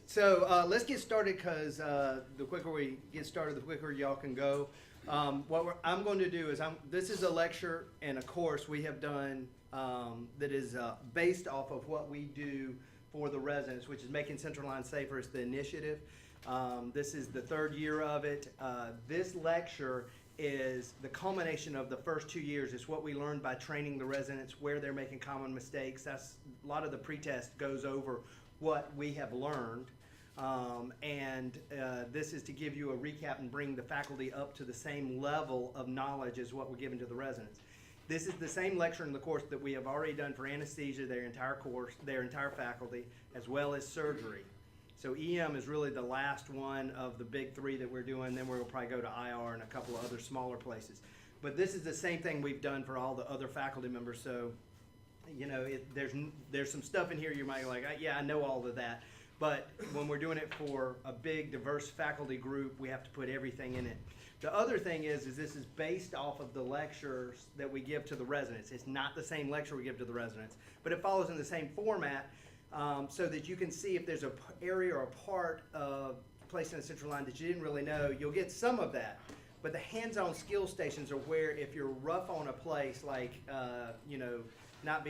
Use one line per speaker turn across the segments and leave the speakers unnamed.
So let's get started because the quicker we get started, the quicker y'all can go. I'm going to do is this is a lecture and a course we have done that is based off of what we do for the residents, which is making Central Line safer. It's the initiative. This is the third year of it. This lecture is the culmination of the first 2 years. It's what we learned by training the residents, where they're making common mistakes. That's a lot of the pretest goes over what we have learned. This is to give you a recap and bring the faculty up to the same level of knowledge as what we're giving to the residents. This is the same lecture in the course that we have already done for anesthesia, their entire course, their entire faculty, as well as surgery. So EM is really the last one of the big three that we're doing. Then we'll probably go to IR and a couple of other smaller places. But this is the same thing we've done for all the other faculty members. So, you know, there's some stuff in here you might be like, yeah, I know all of that. But when we're doing it for a big, diverse faculty group, we have to put everything in it. The other thing is this is based off of the lectures that we give to the residents. It's not the same lecture we give to the residents, but it follows in the same format so that you can see if there's an area or a part of placing a central line that you didn't really know. You'll get some of that. But the hands-on skill stations are where if you're rough on a place, like, you know, not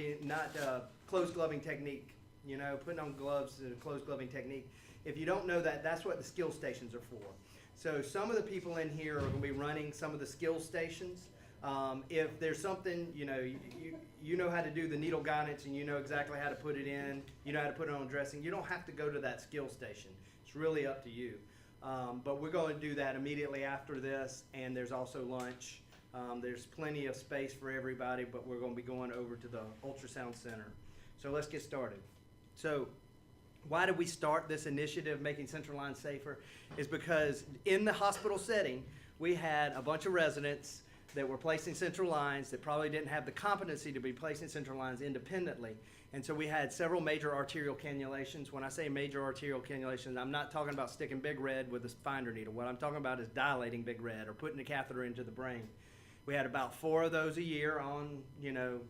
closed gloving technique, you know, putting on gloves and a closed gloving technique. If you don't know that, that's what the skill stations are for. So some of the people in here are going to be running some of the skill stations. If there's something, you know, you know how to do the needle guidance and you know exactly how to put it in, you know how to put it on dressing, you don't have to go to that skill station. It's really up to you. But we're going to do that immediately after this, and there's also lunch. There's plenty of space for everybody, but we're going to be going over to the Ultrasound Center. So let's get started. So why did we start this initiative, Making Central Line Safer? Is because in the hospital setting, we had a bunch of residents that were placing central lines that probably didn't have the competency to be placing central lines independently. And so we had several major arterial cannulations. When I say major arterial cannulations, I'm not talking about sticking big red with a finder needle. What I'm talking about is dilating big red or putting a catheter into the brain. We had about 4 of those a year on, you know,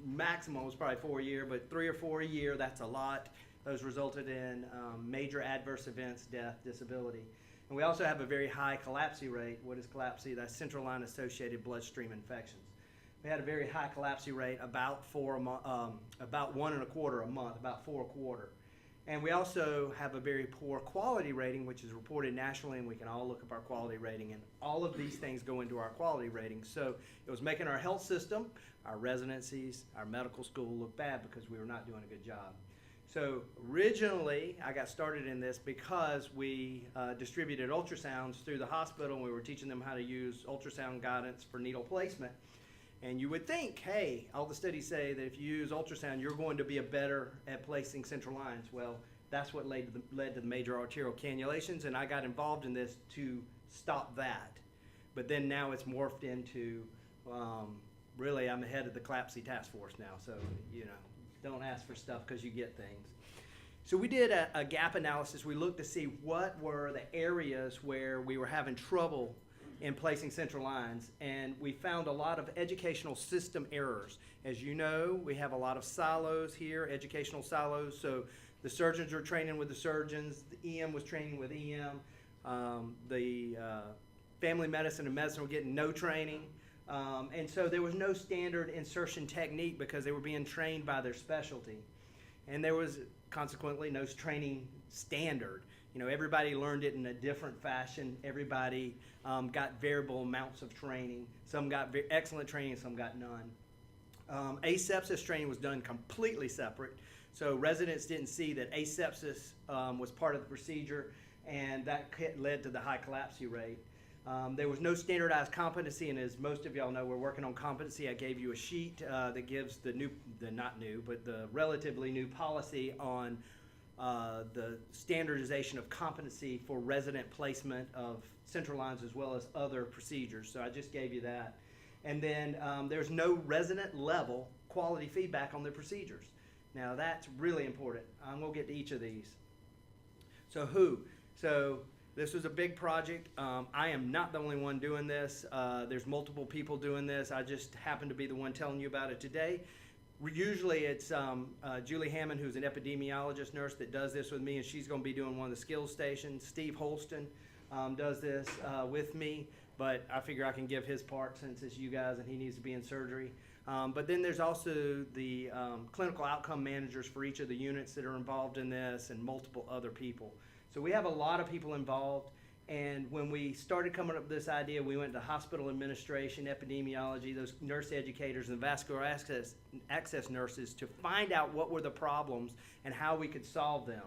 maximum was probably 4 a year, but 3 or 4 a year, that's a lot. Those resulted in major adverse events, death, disability. And we also have a very high CLABSI rate. What is CLABSI? That's central line associated bloodstream infections. We had a very high CLABSI rate, about 1.25 a month, about 4 a quarter. And we also have a very poor quality rating, which is reported nationally, and we can all look up our quality rating. And all of these things go into our quality rating. So it was making our health system, our residencies, our medical school look bad because we were not doing a good job. So originally, I got started in this because we distributed ultrasounds through the hospital, and we were teaching them how to use ultrasound guidance for needle placement. And you would think, hey, all the studies say that if you use ultrasound, you're going to be better at placing central lines. Well, that's what led to the major arterial cannulations, and I got involved in this to stop that. But then now it's morphed into, really, I'm the head of the CLABSI task force now, so, you know, don't ask for stuff because you get things. So we did a gap analysis. We looked to see what were the areas where we were having trouble in placing central lines, and we found a lot of educational system errors. As you know, we have a lot of silos here, educational silos. So the surgeons are training with the surgeons, the EM was training with EM, the family medicine and medicine were getting no training. And so there was no standard insertion technique because they were being trained by their specialty. And there was consequently no training standard. You know, everybody learned it in a different fashion. Everybody got variable amounts of training. Some got excellent training, some got none. Asepsis training was done completely separate. So residents didn't see that asepsis was part of the procedure, and that led to the high CLABSI rate. There was no standardized competency, and as most of y'all know, we're working on competency. I gave you a sheet that gives the relatively new policy on the standardization of competency for resident placement of central lines as well as other procedures. So I just gave you that. And then there's no resident level quality feedback on the procedures. Now that's really important. I'm going to get to each of these. So this was a big project. I am not the only one doing this. There's multiple people doing this. I just happen to be the one telling you about it today. Usually it's Julie Hammond, who's an epidemiologist nurse that does this with me, and she's going to be doing one of the skills stations. Steve Holston does this with me, but I figure I can give his part since it's you guys and he needs to be in surgery. But then there's also the clinical outcome managers for each of the units that are involved in this, and multiple other people. So we have a lot of people involved. And when we started coming up with this idea, we went to hospital administration, epidemiology, those nurse educators, and vascular access nurses to find out what were the problems and how we could solve them.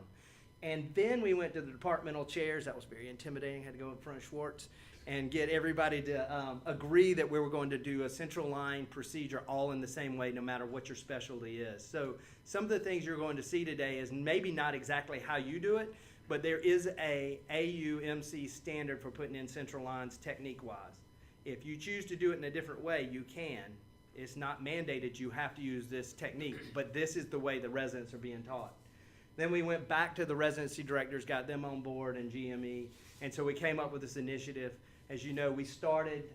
And then we went to the departmental chairs. That was very intimidating. Had to go in front of Schwartz and get everybody to agree that we were going to do a central line procedure all in the same way, no matter what your specialty is. So some of the things you're going to see today is maybe not exactly how you do it, but there is a AUMC standard for putting in central lines technique-wise. If you choose to do it in a different way, you can. It's not mandated you have to use this technique, but this is the way the residents are being taught. Then we went back to the residency directors, got them on board, and GME, and so we came up with this initiative. As you know, we started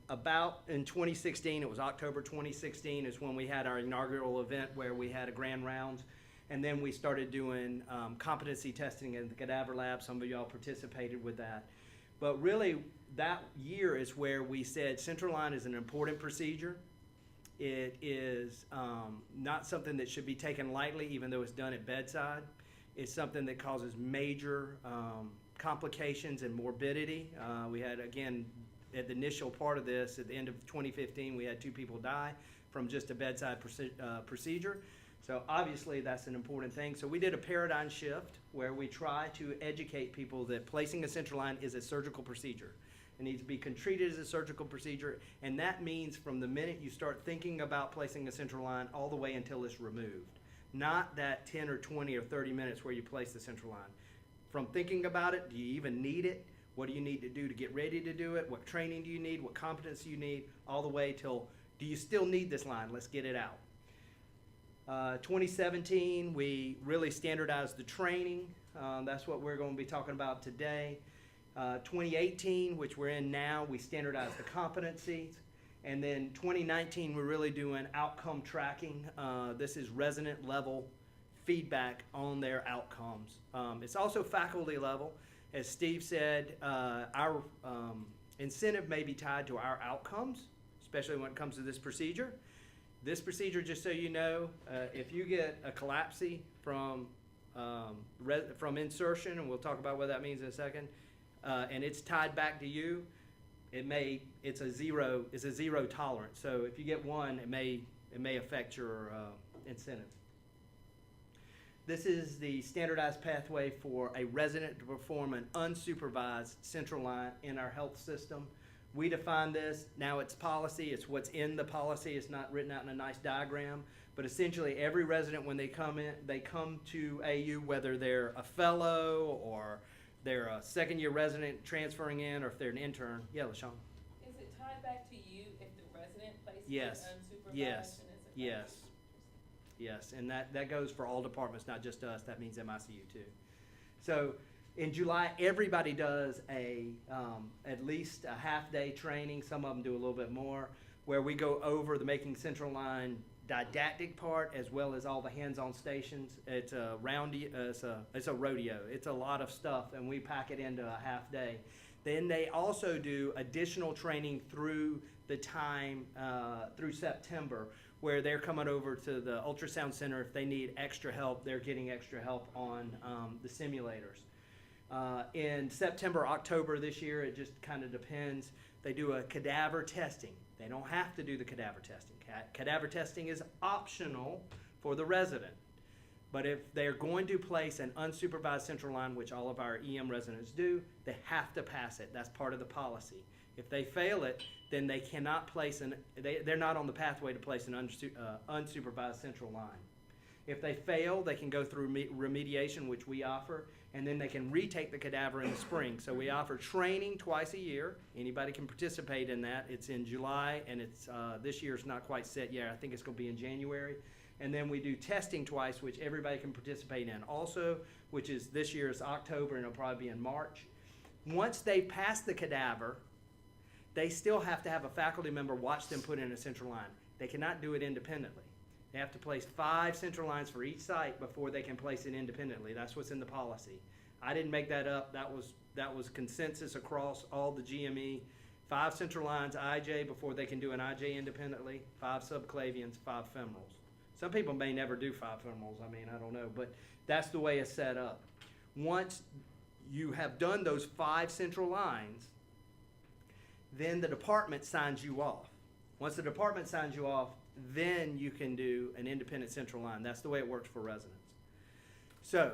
about in 2016. It was October 2016 is when we had our inaugural event where we had a grand rounds. And then we started doing competency testing in the cadaver lab. Some of y'all participated with that. But really, that year is where we said central line is an important procedure. It is not something that should be taken lightly, even though it's done at bedside. It's something that causes major complications and morbidity. We had, again, at the initial part of this, at the end of 2015, we had 2 people die from just a bedside procedure. So obviously that's an important thing. So we did a paradigm shift where we try to educate people that placing a central line is a surgical procedure. It needs to be treated as a surgical procedure, and that means from the minute you start thinking about placing a central line all the way until it's removed. Not that 10 or 20 or 30 minutes where you place the central line. From thinking about it, do you even need it? What do you need to do to get ready to do it? What training do you need? What competence do you need? All the way till, do you still need this line? Let's get it out. 2017, we really standardized the training. That's what we're going to be talking about today. 2018, which we're in now, we standardized the competencies. And then 2019, we're really doing outcome tracking. This is resident level feedback on their outcomes. It's also faculty level. As Steve said, our incentive may be tied to our outcomes, especially when it comes to this procedure. This procedure, just so you know, if you get a CLABSI from insertion, and we'll talk about what that means in a second, and it's tied back to you, it's a zero tolerance. So if you get one, it may affect your incentive. This is the standardized pathway for a resident to perform an unsupervised central line in our health system. We define this, now it's policy, it's what's in the policy, it's not written out in a nice diagram, but essentially every resident when they come to AU, whether they're a fellow or they're a second-year resident transferring in, or if they're an intern. Yeah, LaShawn.
Is it tied back to you if the resident places
Yes.
unsupervised?
Yes.
And is it
Yes. Yes, and that goes for all departments, not just us. That means MICU too. So in July, everybody does at least a half-day training. Some of them do a little bit more, where we go over the making central line didactic part as well as all the hands-on stations. It's a rodeo. It's a lot of stuff, and we pack it into a half-day. Then they also do additional training through the time through September, where they're coming over to the ultrasound center. If they need extra help, they're getting extra help on the simulators. In September, October this year, it just kind of depends, they do a cadaver testing. They don't have to do the cadaver testing. Cadaver testing is optional for the resident. But if they're going to place an unsupervised central line, which all of our EM residents do, they have to pass it. That's part of the policy. If they fail it, then they cannot place they're not on the pathway to place an unsupervised central line. If they fail, they can go through remediation, which we offer, and then they can retake the cadaver in the spring. So we offer training twice a year. Anybody can participate in that. It's in July, and it's this year's not quite set yet. I think it's going to be in January. And then we do testing twice, which everybody can participate in also, which is this year's October, and it'll probably be in March. Once they pass the cadaver, they still have to have a faculty member watch them put in a central line. They cannot do it independently. They have to place 5 central lines for each site before they can place it independently. That's what's in the policy. I didn't make that up. That was consensus across all the GME. 5 central lines IJ before they can do an IJ independently, 5 subclavians, 5 femorals. Some people may never do 5 femorals. I mean, I don't know, but that's the way it's set up. Once you have done those 5 central lines, then the department signs you off. Once the department signs you off, then you can do an independent central line. That's the way it works for residents. So,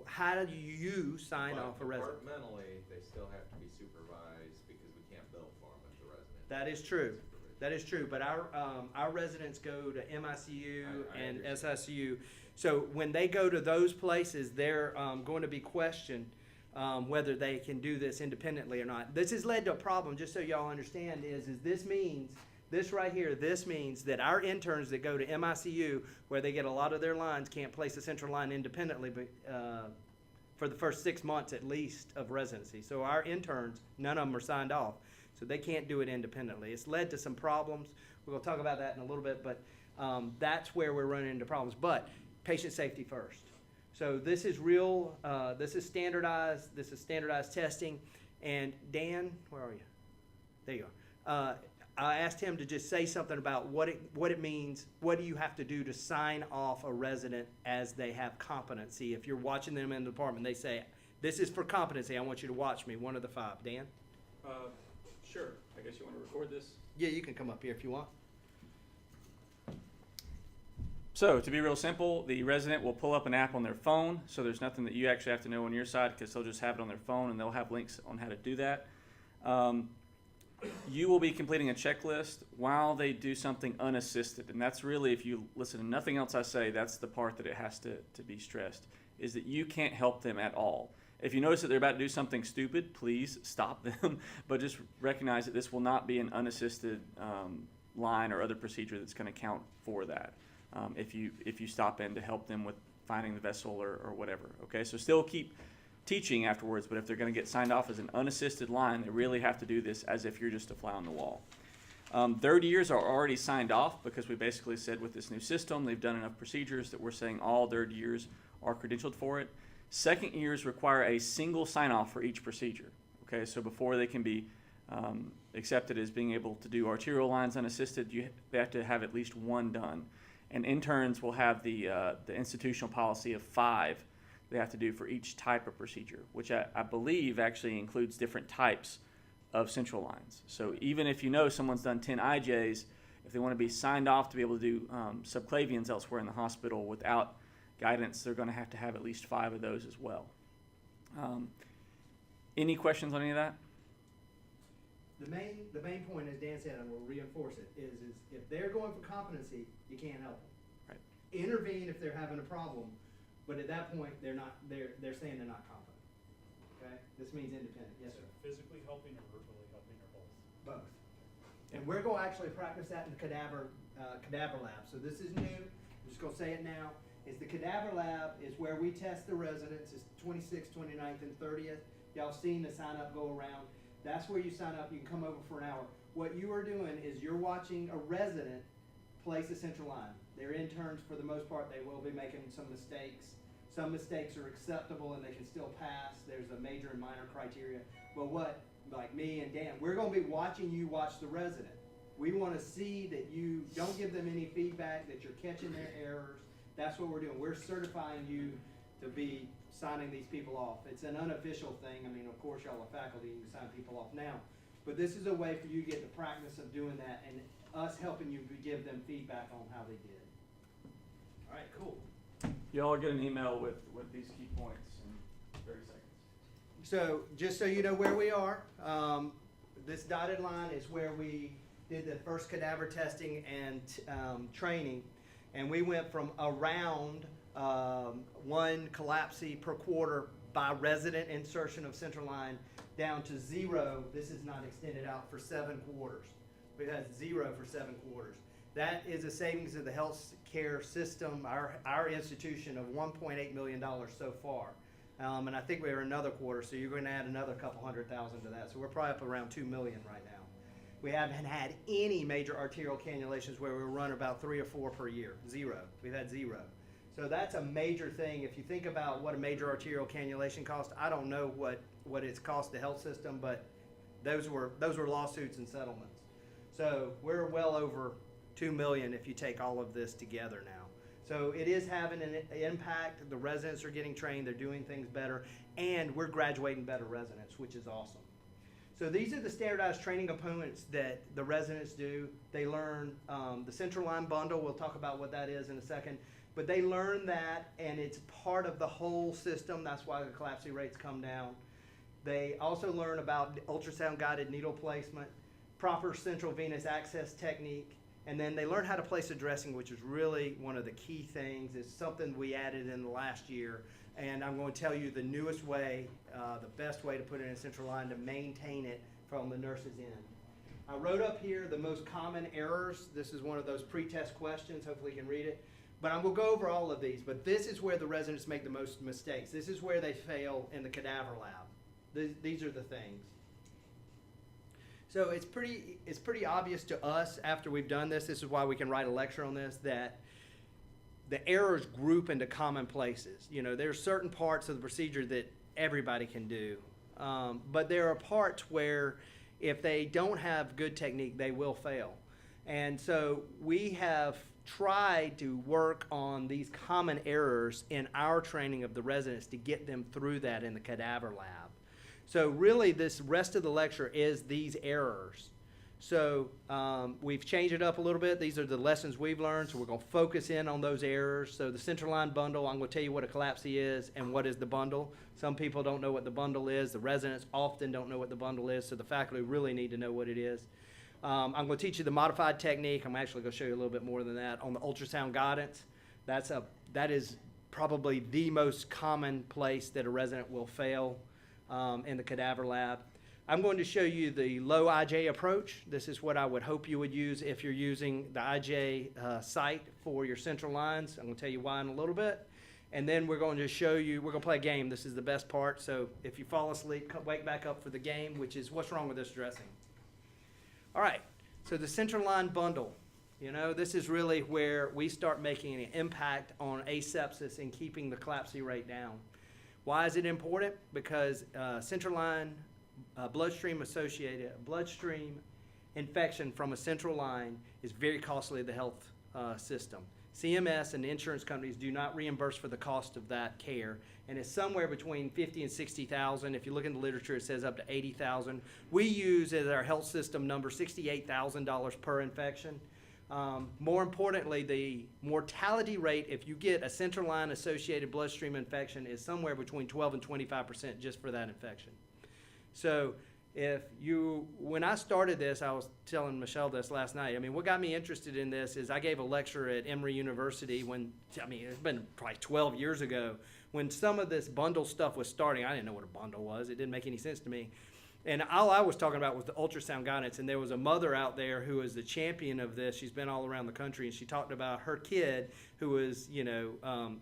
how do you sign off a resident?
Departmentally, they still have to be supervised because we can't bill for them if the resident.
That is true. That is true. But our residents go to MICU and SICU. So when they go to those places, they're going to be questioned whether they can do this independently or not. This has led to a problem, just so y'all understand, is this means, this right here, this means that our interns that go to MICU, where they get a lot of their lines, can't place a central line independently but, for the first 6 months at least of residency. So our interns, none of them are signed off. So they can't do it independently. It's led to some problems. We're going to talk about that in a little bit, but that's where we're running into problems. But patient safety first. So this is real, this is standardized testing. And Dan, where are you? There you are. I asked him to just say something about what it means. What do you have to do to sign off a resident as they have competency? If you're watching them in the department, they say, this is for competency. I want you to watch me. One of the 5. Dan?
Sure. I guess you want to record this?
Yeah, you can come up here if you want.
So, to be real simple, the resident will pull up an app on their phone, so there's nothing that you actually have to know on your side because they'll just have it on their phone and they'll have links on how to do that. You will be completing a checklist while they do something unassisted, and that's really, if you listen to nothing else I say, that's the part that it has to be stressed, is that you can't help them at all. If you notice that they're about to do something stupid, please stop them, but just recognize that this will not be an unassisted line or other procedure that's going to count for that if you stop in to help them with finding the vessel or whatever. Okay, so still keep teaching afterwards, but if they're going to get signed off as an unassisted line, they really have to do this as if you're just a fly on the wall. Third years are already signed off because we basically said with this new system, they've done enough procedures that we're saying all third years are credentialed for it. Second years require a single sign-off for each procedure. Okay, so before they can be accepted as being able to do arterial lines unassisted, they have to have at least 1 done. And interns will have the institutional policy of 5 they have to do for each type of procedure, which I believe actually includes different types of central lines. So even if you know someone's done 10 IJs, if they want to be signed off to be able to do subclavians elsewhere in the hospital without guidance, they're going to have at least 5 of those as well. Any questions on any of that?
The main point, as Dan said, and we'll reinforce it, is if they're going for competency, you can't help them.
Right.
Intervene if they're having a problem, but at that point they're saying they're not competent. Okay? This means independent. Yes, sir.
Physically helping or verbally helping or both?
Both. And we're going to actually practice that in the cadaver lab. So this is new. I'm just going to say it now. Is the cadaver lab is where we test the residents. It's 26th, 29th, and 30th. Y'all seen the sign up go around. That's where you sign up. You can come over for an hour. What you are doing is you're watching a resident place a central line. They're interns for the most part. They will be making some mistakes. Some mistakes are acceptable and they can still pass. There's a major and minor criteria. But like me and Dan, we're going to be watching you watch the resident. We want to see that you don't give them any feedback, that you're catching their errors. That's what we're doing. We're certifying you to be signing these people off. It's an unofficial thing. I mean, of course, y'all are faculty, you can sign people off now. But this is a way for you to get the practice of doing that and us helping you to give them feedback on how they did. All right, cool.
Y'all will get an email with these key points in 30 seconds.
So just so you know where we are, this dotted line is where we did the first cadaver testing and training. And we went from around 1 CLABSI per quarter by resident insertion of central line down to 0. This is not extended out for 7 quarters. We had 0 for 7 quarters. That is a savings of the health care system, our institution, of $1.8 million so far. And I think we're another quarter, so you're going to add another couple $100,000 to that. So we're probably up around $2 million right now. We haven't had any major arterial cannulations where we run about 3 or 4 per year. 0. We've had 0. So that's a major thing. If you think about what a major arterial cannulation cost, I don't know what it's cost the health system, but those were lawsuits and settlements. So we're well over $2 million if you take all of this together now. So it is having an impact. The residents are getting trained. They're doing things better, and we're graduating better residents, which is awesome. So these are the standardized training components that the residents do. They learn the central line bundle. We'll talk about what that is in a second. But they learn that, and it's part of the whole system. That's why the CLABSI rates come down. They also learn about ultrasound-guided needle placement, proper central venous access technique, and then they learn how to place a dressing, which is really one of the key things. It's something we added in the last year, and I'm going to tell you the newest way, the best way to put it in a central line to maintain it from the nurse's end. I wrote up here the most common errors. This is one of those pre-test questions. Hopefully you can read it. But I'm going to go over all of these, but this is where the residents make the most mistakes. This is where they fail in the cadaver lab. These are the things. So it's pretty obvious to us after we've done this is why we can write a lecture on this, that the errors group into common places. You know, there are certain parts of the procedure that everybody can do, but there are parts where if they don't have good technique, they will fail. And so we have tried to work on these common errors in our training of the residents to get them through that in the cadaver lab. So really this rest of the lecture is these errors. So we've changed it up a little bit. These are the lessons we've learned, so we're going to focus in on those errors. So the central line bundle, I'm going to tell you what a CLABSI is and what is the bundle. Some people don't know what the bundle is. The residents often don't know what the bundle is, so the faculty really need to know what it is. I'm going to teach you the modified technique. I'm actually going to show you a little bit more than that on the ultrasound guidance. That is probably the most common place that a resident will fail in the cadaver lab. I'm going to show you the low IJ approach. This is what I would hope you would use if you're using the IJ site for your central lines. I'm going to tell you why in a little bit. And then we're going to show you, we're going to play a game. This is the best part. So if you fall asleep, wake back up for the game, which is what's wrong with this dressing. All right, so the central line bundle, you know, this is really where we start making an impact on asepsis and keeping the CLABSI rate down. Why is it important? Because central line bloodstream infection from a central line is very costly to the health system. CMS and the insurance companies do not reimburse for the cost of that care, and it's somewhere between $50,000 and $60,000. If you look in the literature, it says up to $80,000. We use as our health system number $68,000 per infection. More importantly, the mortality rate if you get a central line associated bloodstream infection is somewhere between 12 and 25% just for that infection. So when I started this, I was telling Michelle this last night. I mean, what got me interested in this is I gave a lecture at Emory University it's been probably 12 years ago when some of this bundle stuff was starting. I didn't know what a bundle was. It didn't make any sense to me. And all I was talking about was the ultrasound guidance, and there was a mother out there who was the champion of this. She's been all around the country, and she talked about her kid who was,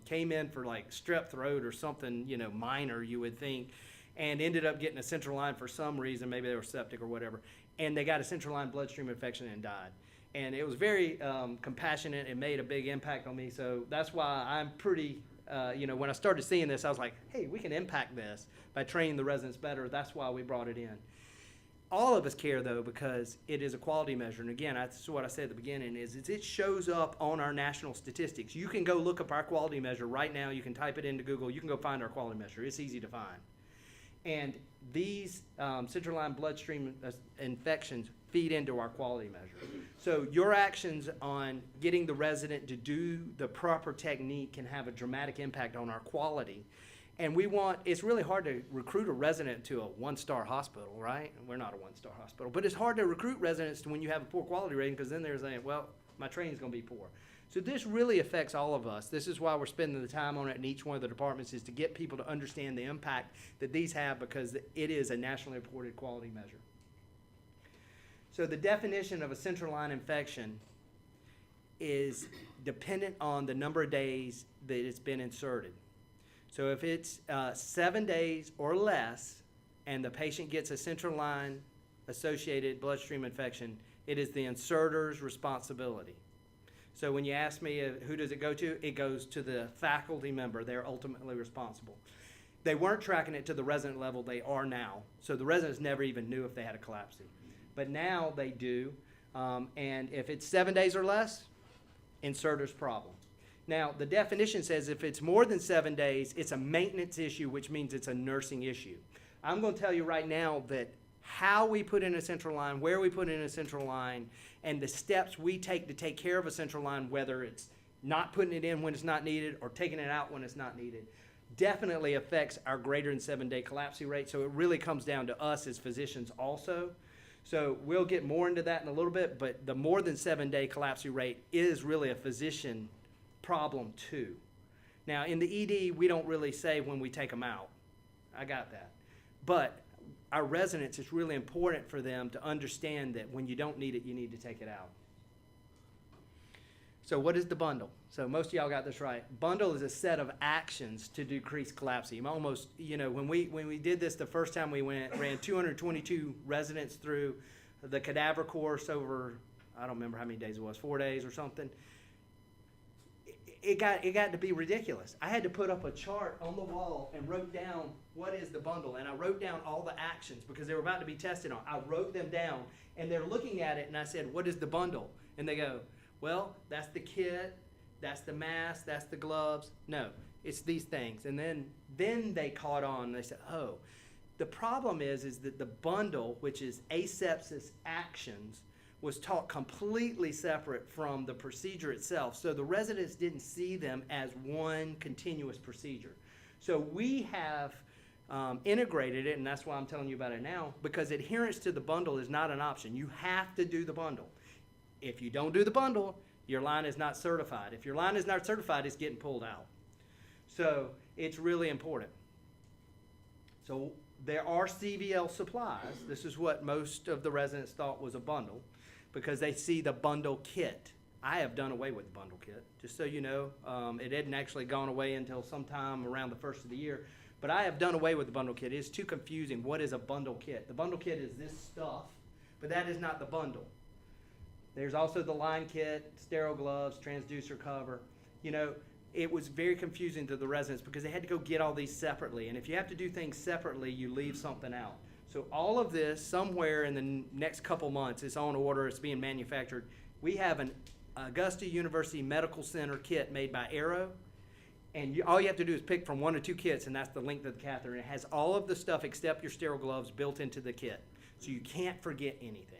came in for like strep throat or something, minor, you would think, and ended up getting a central line for some reason. Maybe they were septic or whatever, and they got a central line bloodstream infection and died. And it was very compassionate. It made a big impact on me, so that's why I'm pretty, when I started seeing this, I was like, hey, we can impact this by training the residents better. That's why we brought it in. All of us care, though, because it is a quality measure. And again, that's what I said at the beginning, is it shows up on our national statistics. You can go look up our quality measure right now. You can type it into Google. You can go find our quality measure. It's easy to find. And these central line bloodstream infections feed into our quality measure. So your actions on getting the resident to do the proper technique can have a dramatic impact on our quality. And it's really hard to recruit a resident to a one-star hospital, right? We're not a one-star hospital, but it's hard to recruit residents to when you have a poor quality rating, because then they're saying, well, my training's gonna be poor. So this really affects all of us. This is why we're spending the time on it in each one of the departments, is to get people to understand the impact that these have, because it is a nationally reported quality measure. So the definition of a central line infection is dependent on the number of days that it's been inserted. So if it's 7 days or less and the patient gets a central line associated bloodstream infection, it is the inserter's responsibility. So when you ask me who does it go to, it goes to the faculty member. They're ultimately responsible. They weren't tracking it to the resident level. They are now. So the residents never even knew if they had a CLABSI. But now they do. And if it's 7 days or less, inserter's problem. Now, the definition says if it's more than 7 days, it's a maintenance issue, which means it's a nursing issue. I'm going to tell you right now that how we put in a central line, where we put in a central line, and the steps we take to take care of a central line, whether it's not putting it in when it's not needed or taking it out when it's not needed, definitely affects our greater than 7 day CLABSI rate. So it really comes down to us as physicians also. So we'll get more into that in a little bit, but the more than 7 day CLABSI rate is really a physician problem too. Now in the ED, we don't really say when we take them out. I got that. But our residents, it's really important for them to understand that when you don't need it, you need to take it out. So what is the bundle? So most of y'all got this right. Bundle is a set of actions to decrease CLABSI. Almost, you know, when we did this the first time, we ran 222 residents through the cadaver course over, I don't remember how many days it was, 4 days or something. It got to be ridiculous. I had to put up a chart on the wall and wrote down what is the bundle, and I wrote down all the actions because they were about to be tested on. I wrote them down, and they're looking at it, and I said, what is the bundle? And they go, well, that's the kit, that's the mask, that's the gloves. No, it's these things. And then they caught on, and they said, oh, the problem is that the bundle, which is asepsis actions, was taught completely separate from the procedure itself. So the residents didn't see them as one continuous procedure. So we have integrated it, and that's why I'm telling you about it now, because adherence to the bundle is not an option. You have to do the bundle. If you don't do the bundle, your line is not certified. If your line is not certified, it's getting pulled out. So it's really important. So there are CVL supplies. This is what most of the residents thought was a bundle, because they see the bundle kit. I have done away with the bundle kit, just so you know. It hadn't actually gone away until sometime around the first of the year, but I have done away with the bundle kit. It's too confusing. What is a bundle kit? The bundle kit is this stuff, but that is not the bundle. There's also the line kit, sterile gloves, transducer cover. You know, it was very confusing to the residents because they had to go get all these separately, and if you have to do things separately, you leave something out. So all of this, somewhere in the next couple months, is on order, it's being manufactured. We have an Augusta University Medical Center kit made by Aero, and all you have to do is pick from 1 or 2 kits, and that's the length of the catheter. And it has all of the stuff except your sterile gloves built into the kit, so you can't forget anything.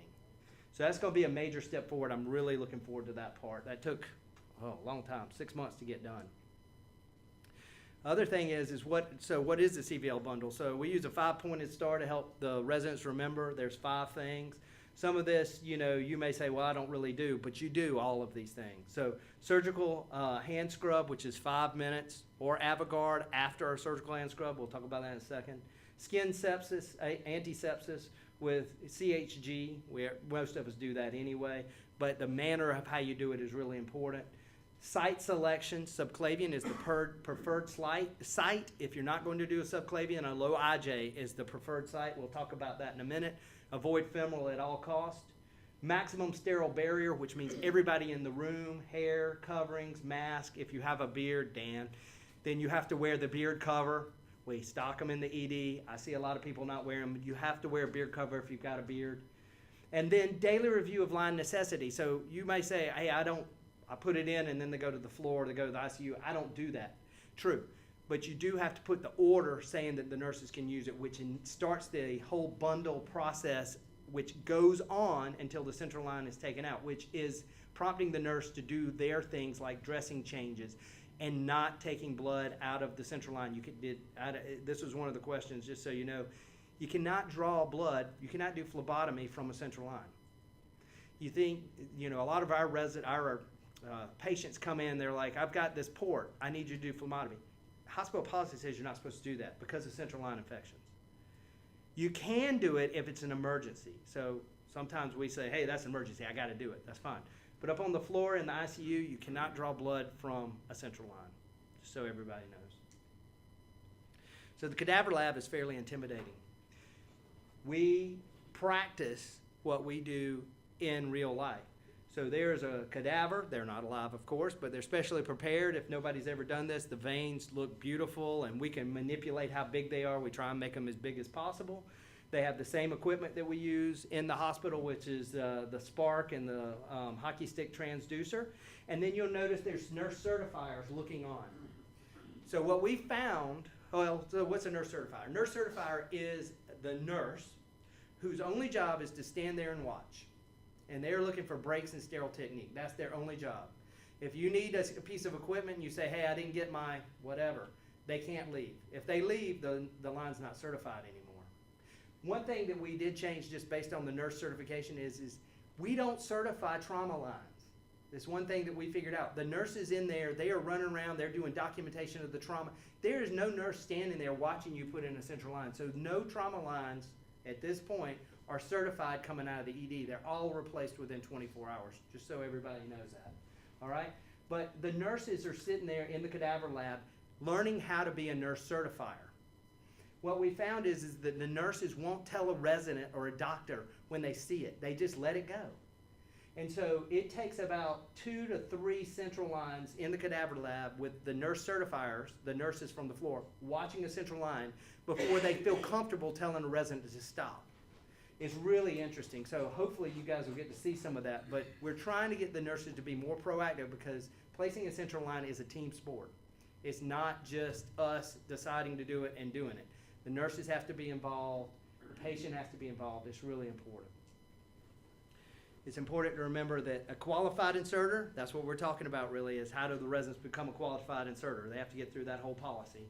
So that's going to be a major step forward. I'm really looking forward to that part. That took a long time, 6 months to get done. Other thing is what is the CVL bundle? So we use a 5-pointed star to help the residents remember. There's 5 things. Some of this, you know, you may say, well, I don't really do, but you do all of these things. So surgical hand scrub, which is 5 minutes, or Avogard after our surgical hand scrub. We'll talk about that in a second. Skin sepsis, antisepsis with CHG. Most of us do that anyway, but the manner of how you do it is really important. Site selection, subclavian is the preferred site. If you're not going to do a subclavian, a low IJ is the preferred site. We'll talk about that in a minute. Avoid femoral at all costs. Maximum sterile barrier, which means everybody in the room, hair, coverings, mask. If you have a beard, Dan, then you have to wear the beard cover. We stock them in the ED. I see a lot of people not wearing them. You have to wear a beard cover if you've got a beard. And then daily review of line necessity. So you may say, hey, I put it in and then they go to the floor, they go to the ICU. I don't do that. True. But you do have to put the order saying that the nurses can use it, which starts the whole bundle process, which goes on until the central line is taken out, which is prompting the nurse to do their things like dressing changes and not taking blood out of the central line. This was one of the questions, just so you know. You cannot draw blood. You cannot do phlebotomy from a central line. You think, you know, a lot of our patients come in, they're like, I've got this port, I need you to do phlebotomy. Hospital policy says you're not supposed to do that because of central line infections. You can do it if it's an emergency. So sometimes we say, hey, that's an emergency, I got to do it, that's fine. But up on the floor in the ICU, you cannot draw blood from a central line, just so everybody knows. So the cadaver lab is fairly intimidating. We practice what we do in real life. So there's a cadaver. They're not alive, of course, but they're specially prepared. If nobody's ever done this, the veins look beautiful, and we can manipulate how big they are. We try and make them as big as possible. They have the same equipment that we use in the hospital, which is the Spark and the hockey stick transducer. And then you'll notice there's nurse certifiers looking on. So what we found, so what's a nurse certifier? Nurse certifier is the nurse whose only job is to stand there and watch. And they're looking for breaks in sterile technique. That's their only job. If you need a piece of equipment and you say, hey, I didn't get my whatever, they can't leave. If they leave, the line's not certified anymore. One thing that we did change just based on the nurse certification is we don't certify trauma lines. This one thing that we figured out. The nurses in there, they are running around, they're doing documentation of the trauma. There is no nurse standing there watching you put in a central line. So no trauma lines at this point are certified coming out of the ED. They're all replaced within 24 hours, just so everybody knows that. All right? But the nurses are sitting there in the cadaver lab learning how to be a nurse certifier. What we found is that the nurses won't tell a resident or a doctor when they see it. They just let it go. And so it takes about 2 to 3 central lines in the cadaver lab with the nurse certifiers, the nurses from the floor, watching a central line before they feel comfortable telling a resident to stop. It's really interesting. So hopefully you guys will get to see some of that. But we're trying to get the nurses to be more proactive because placing a central line is a team sport. It's not just us deciding to do it and doing it. The nurses have to be involved. The patient has to be involved. It's really important. It's important to remember that a qualified inserter, that's what we're talking about really, is how do the residents become a qualified inserter. They have to get through that whole policy.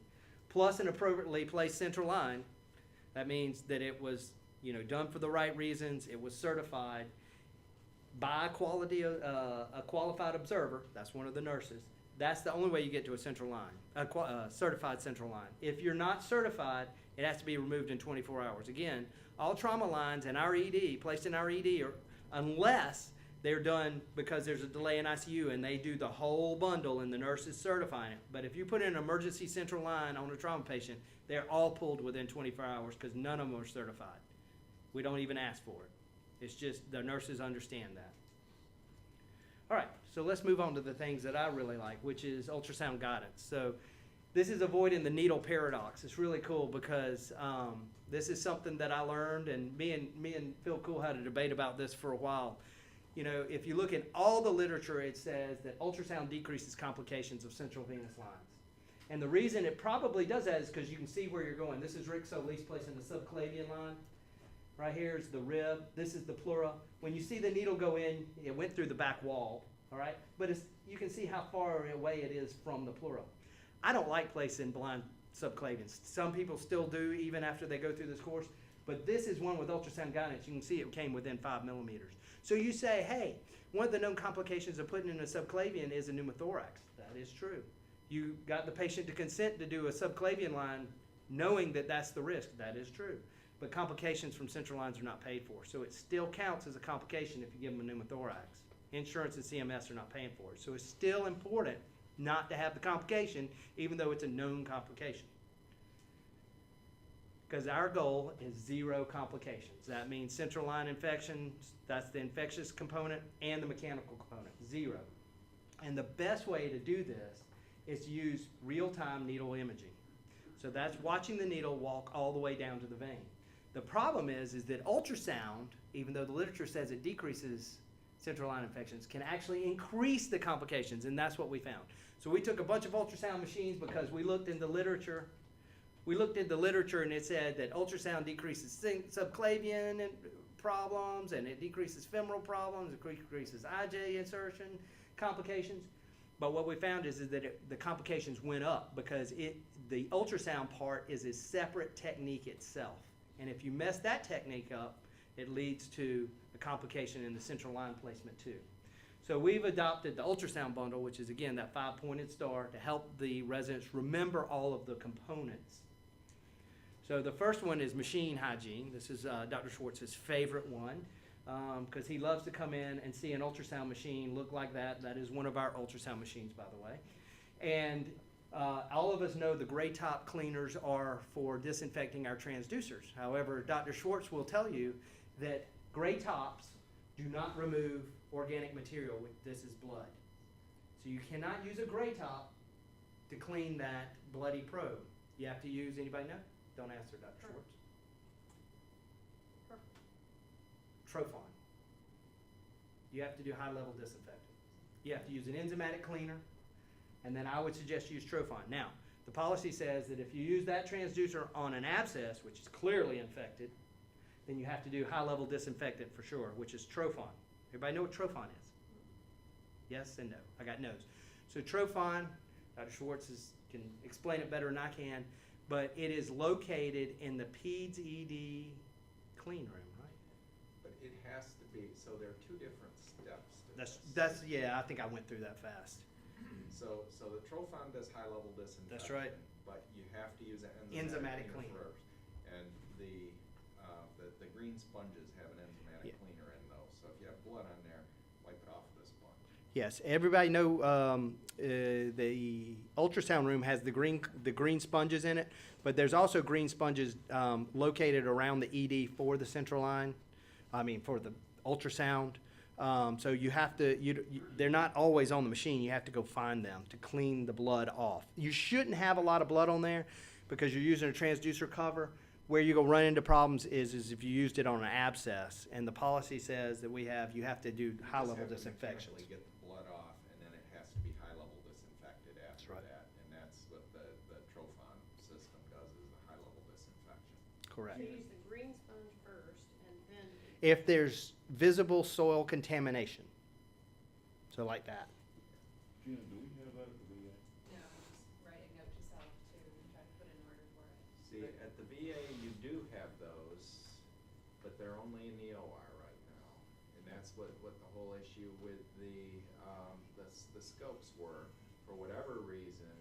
Plus an appropriately placed central line. That means that it was done for the right reasons. It was certified by a qualified observer. That's one of the nurses. That's the only way you get to a central line, a certified central line. If you're not certified, it has to be removed in 24 hours. Again, all trauma lines in our ED, placed in our ED, unless they're done because there's a delay in ICU and they do the whole bundle and the nurse is certifying it. But if you put in an emergency central line on a trauma patient, they're all pulled within 24 hours because none of them are certified. We don't even ask for it. It's just the nurses understand that. All right, so let's move on to the things that I really like, which is ultrasound guidance. So this is avoiding the needle paradox. It's really cool because this is something that I learned, and me and Phil Cool had a debate about this for a while. If you look at all the literature, it says that ultrasound decreases complications of central venous lines. And the reason it probably does that is because you can see where you're going. This is Rick Solis placing the subclavian line. Right here is the rib. This is the pleura. When you see the needle go in, it went through the back wall, all right? But you can see how far away it is from the pleura. I don't like placing blind subclavians. Some people still do even after they go through this course. But this is one with ultrasound guidance. You can see it came within 5 millimeters. So you say, hey, one of the known complications of putting in a subclavian is a pneumothorax. That is true. You got the patient to consent to do a subclavian line knowing that that's the risk. That is true. But complications from central lines are not paid for. So it still counts as a complication if you give them a pneumothorax. Insurance and CMS are not paying for it. So it's still important not to have the complication, even though it's a known complication. Because our goal is 0 complications. That means central line infections, that's the infectious component, and the mechanical component, 0. And the best way to do this is to use real-time needle imaging. So that's watching the needle walk all the way down to the vein. The problem is that ultrasound, even though the literature says it decreases central line infections, can actually increase the complications, and that's what we found. So we took a bunch of ultrasound machines because we looked in the literature. We looked at the literature and it said that ultrasound decreases subclavian problems, and it decreases femoral problems, it decreases IJ insertion complications. But what we found is that the complications went up because the ultrasound part is a separate technique itself. And if you mess that technique up, it leads to a complication in the central line placement too. So we've adopted the Ultrasound Bundle, which is again that 5-pointed star, to help the residents remember all of the components. So the first one is machine hygiene. This is Dr. Schwartz's favorite one because he loves to come in and see an ultrasound machine look like that. That is one of our ultrasound machines, by the way. And all of us know the gray top cleaners are for disinfecting our transducers. However, Dr. Schwartz will tell you that gray tops do not remove organic material. This is blood. So you cannot use a gray top to clean that bloody probe. You have to use, anybody know? Don't answer, Dr. Schwartz. Trophon. You have to do high-level disinfectant. You have to use an enzymatic cleaner, and then I would suggest use Trophon. Now, the policy says that if you use that transducer on an abscess, which is clearly infected, then you have to do high-level disinfectant for sure, which is Trophon. Everybody know what Trophon is? Yes and no. I got no's. So Trophon, Dr. Schwartz can explain it better than I can, but it is located in the PEDS ED clean room, right?
But it has to be, so there are two different steps to this.
That's yeah, I think I went through that fast.
So the Trophon does high-level disinfection.
That's right.
But you have to use an
Enzymatic
enzymatic
cleaner.
cleaner first. And the green sponges have an enzymatic
Yeah.
cleaner in those. So if you have blood on there, wipe it off with a sponge.
Yes, everybody know the ultrasound room has the green sponges in it, but there's also green sponges located around the ED for the central line. I mean, for the ultrasound. So you have to, they're not always on the machine. You have to go find them to clean the blood off. You shouldn't have a lot of blood on there because you're using a transducer cover. Where you go run into problems is if you used it on an abscess, and the policy says that you have to do high-level
You just have to
disinfection.
mechanically get the blood off, and then it has to be high-level disinfected after
right.
that. And that's what the Trophon system does, is a high-level disinfection.
Correct.
So you use the green sponge first and then.
If there's visible soil contamination, so like that.
Gina, do we have that at the VA?
No, just write a note to self to try to put an order for it.
See, at the VA, you do have those, but they're only in the OR right now. And that's what the whole issue with the scopes were. For whatever reason,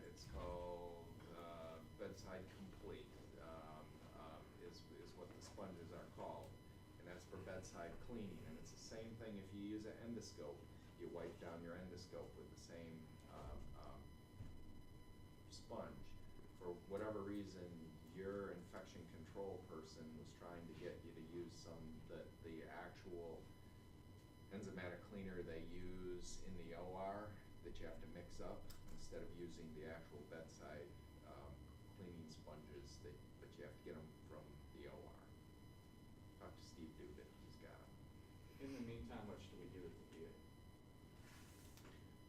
it's called bedside complete, is what the sponges are called. And that's for bedside cleaning. And it's the same thing if you use an endoscope. You wipe down your endoscope with the same sponge. For whatever reason, your infection control person was trying to get you to use the actual enzymatic cleaner they use in the OR that you have to mix up instead of using the actual bedside cleaning sponges but you have to get them from the OR. Talk to Steve Dubin, he's got them.
In the meantime, what should we do with the VA?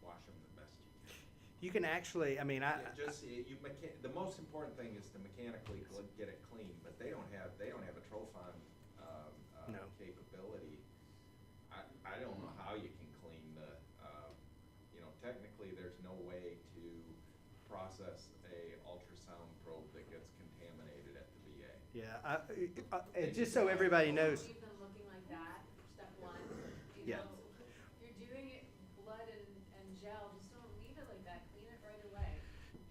Wash them the best you can.
You can actually, I mean,
The most important thing is to mechanically get it clean, but they don't have a Trophon
No.
capability. I don't know how you can clean technically there's no way to process a ultrasound probe that gets contaminated at the VA.
yeah, just so everybody knows.
Leave them looking like that, step one.
Yeah.
You're doing it blood and gel, just don't leave it like that, clean it right away.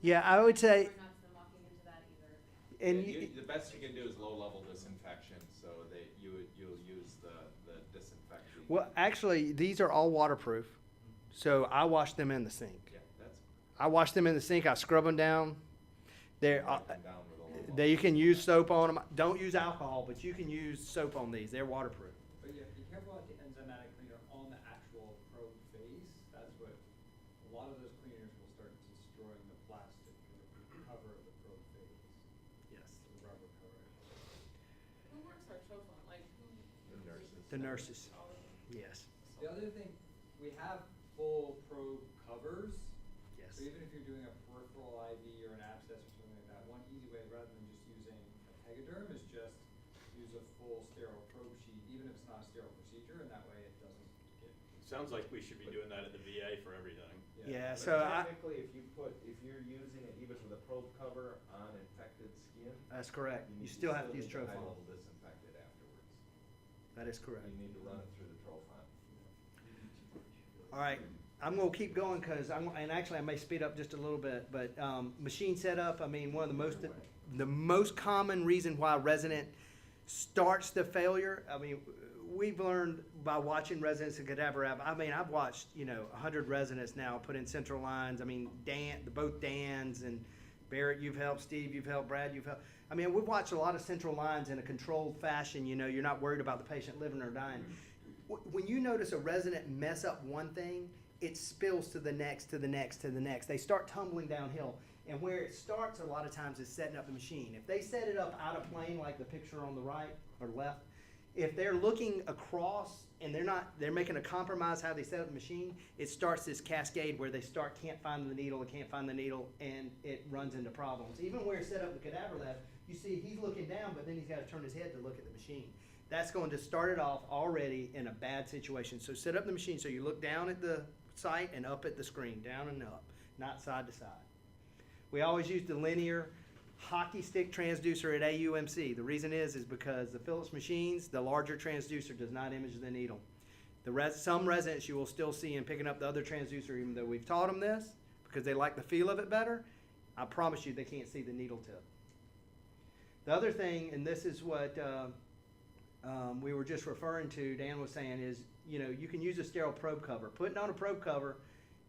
Yeah, I would say,
We're not walking into that either.
and
The best you can do is low-level disinfection, so that you'll use the disinfecting.
well, actually, these are all waterproof, so I wash them in the sink.
Yeah, that's.
I wash them in the sink. I scrub them down. They're
Wipe them down with a low-level.
you can use soap on them. Don't use alcohol, but you can use soap on these. They're waterproof.
But you have to be careful about the enzymatic cleaner on the actual probe face. That's what, a lot of those cleaners will start destroying the plastic or the cover of the probe face,
Yes.
the rubber cover.
Who works our Trophon? Like, who?
The nurses.
The nurses.
All of them?
Yes.
The other thing, we have full probe covers.
Yes.
So even if you're doing a peripheral IV or an abscess or something like that, one easy way, rather than just using a tegaderm, is just use a full sterile probe sheet, even if it's not a sterile procedure, and that way it doesn't get.
Sounds like we should be doing that at the VA for everything.
Yeah.
But
So
technically, if you're using it even with a probe cover on infected skin.
that's correct. You
need
still have to use
need
Trophon.
high-level disinfect it afterwards.
That is correct.
You need to run it through the Trophon.
All right, I'm gonna keep going because and actually I may speed up just a little bit, but machine setup. I mean, one of the most common reason why a resident starts the failure. I mean, we've learned by watching residents in Cadaver Lab. I mean, I've watched 100 residents now put in central lines. I mean, both Dan's and Barrett, you've helped. Steve, you've helped. Brad, you've helped. I mean, we've watched a lot of central lines in a controlled fashion. You know, you're not worried about the patient living or dying. When you notice a resident mess up one thing, it spills to the next, to the next, to the next. They start tumbling downhill. And where it starts a lot of times is setting up the machine. If they set it up out of plane, like the picture on the right or left, if they're looking across and they're making a compromise how they set up the machine, it starts this cascade where they can't find the needle, and it runs into problems. Even where it's set up in the cadaver lab, you see he's looking down, but then he's got to turn his head to look at the machine. That's going to start it off already in a bad situation. So set up the machine so you look down at the site and up at the screen, down and up, not side to side. We always use the linear hockey stick transducer at AUMC. The reason is because the Philips machines, the larger transducer does not image the needle. Some residents you will still see in picking up the other transducer, even though we've taught them this, because they like the feel of it better. I promise you they can't see the needle tip. The other thing, and this is what we were just referring to, Dan was saying, is you can use a sterile probe cover. Putting on a probe cover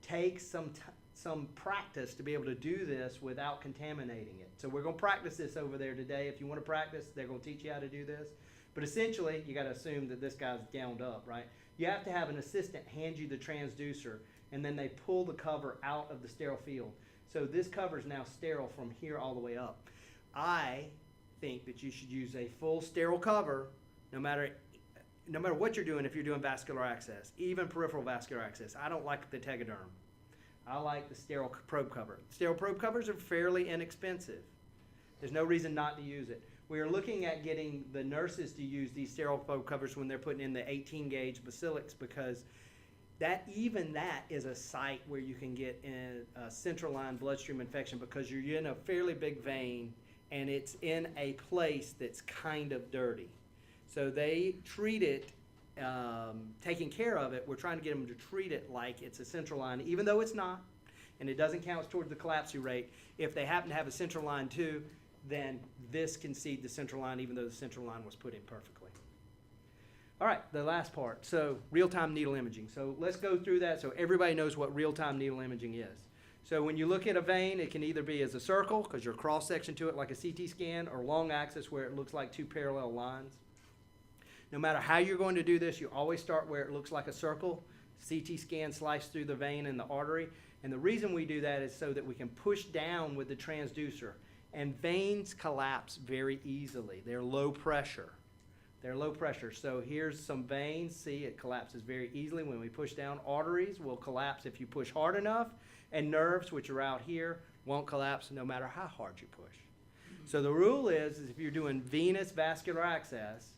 takes some practice to be able to do this without contaminating it. So we're going to practice this over there today. If you want to practice, they're going to teach you how to do this. But essentially, you got to assume that this guy's gowned up, right? You have to have an assistant hand you the transducer, and then they pull the cover out of the sterile field. So this cover is now sterile from here all the way up. I think that you should use a full sterile cover no matter what you're doing. If you're doing vascular access, even peripheral vascular access. I don't like the tegaderm. I like the sterile probe cover. Sterile probe covers are fairly inexpensive. There's no reason not to use it. We are looking at getting the nurses to use these sterile probe covers when they're putting in the 18 gauge basilics, because that is a site where you can get in a central line bloodstream infection, because you're in a fairly big vein and it's in a place that's kind of dirty. So they treat it, taking care of it. We're trying to get them to treat it like it's a central line, even though it's not, and it doesn't count towards the CLABSI rate. If they happen to have a central line too, then this can seed the central line, even though the central line was put in perfectly. All right, the last part. So real-time needle imaging. So let's go through that so everybody knows what real-time needle imaging is. So when you look at a vein, it can either be as a circle, because you're cross-section to it like a CT scan, or long axis where it looks like two parallel lines. No matter how you're going to do this, you always start where it looks like a circle. CT scan slice through the vein and the artery. And the reason we do that is so that we can push down with the transducer. And veins collapse very easily. They're low pressure. So here's some veins. See, it collapses very easily when we push down. Arteries will collapse if you push hard enough. And nerves, which are out here, won't collapse no matter how hard you push. So the rule is if you're doing venous vascular access,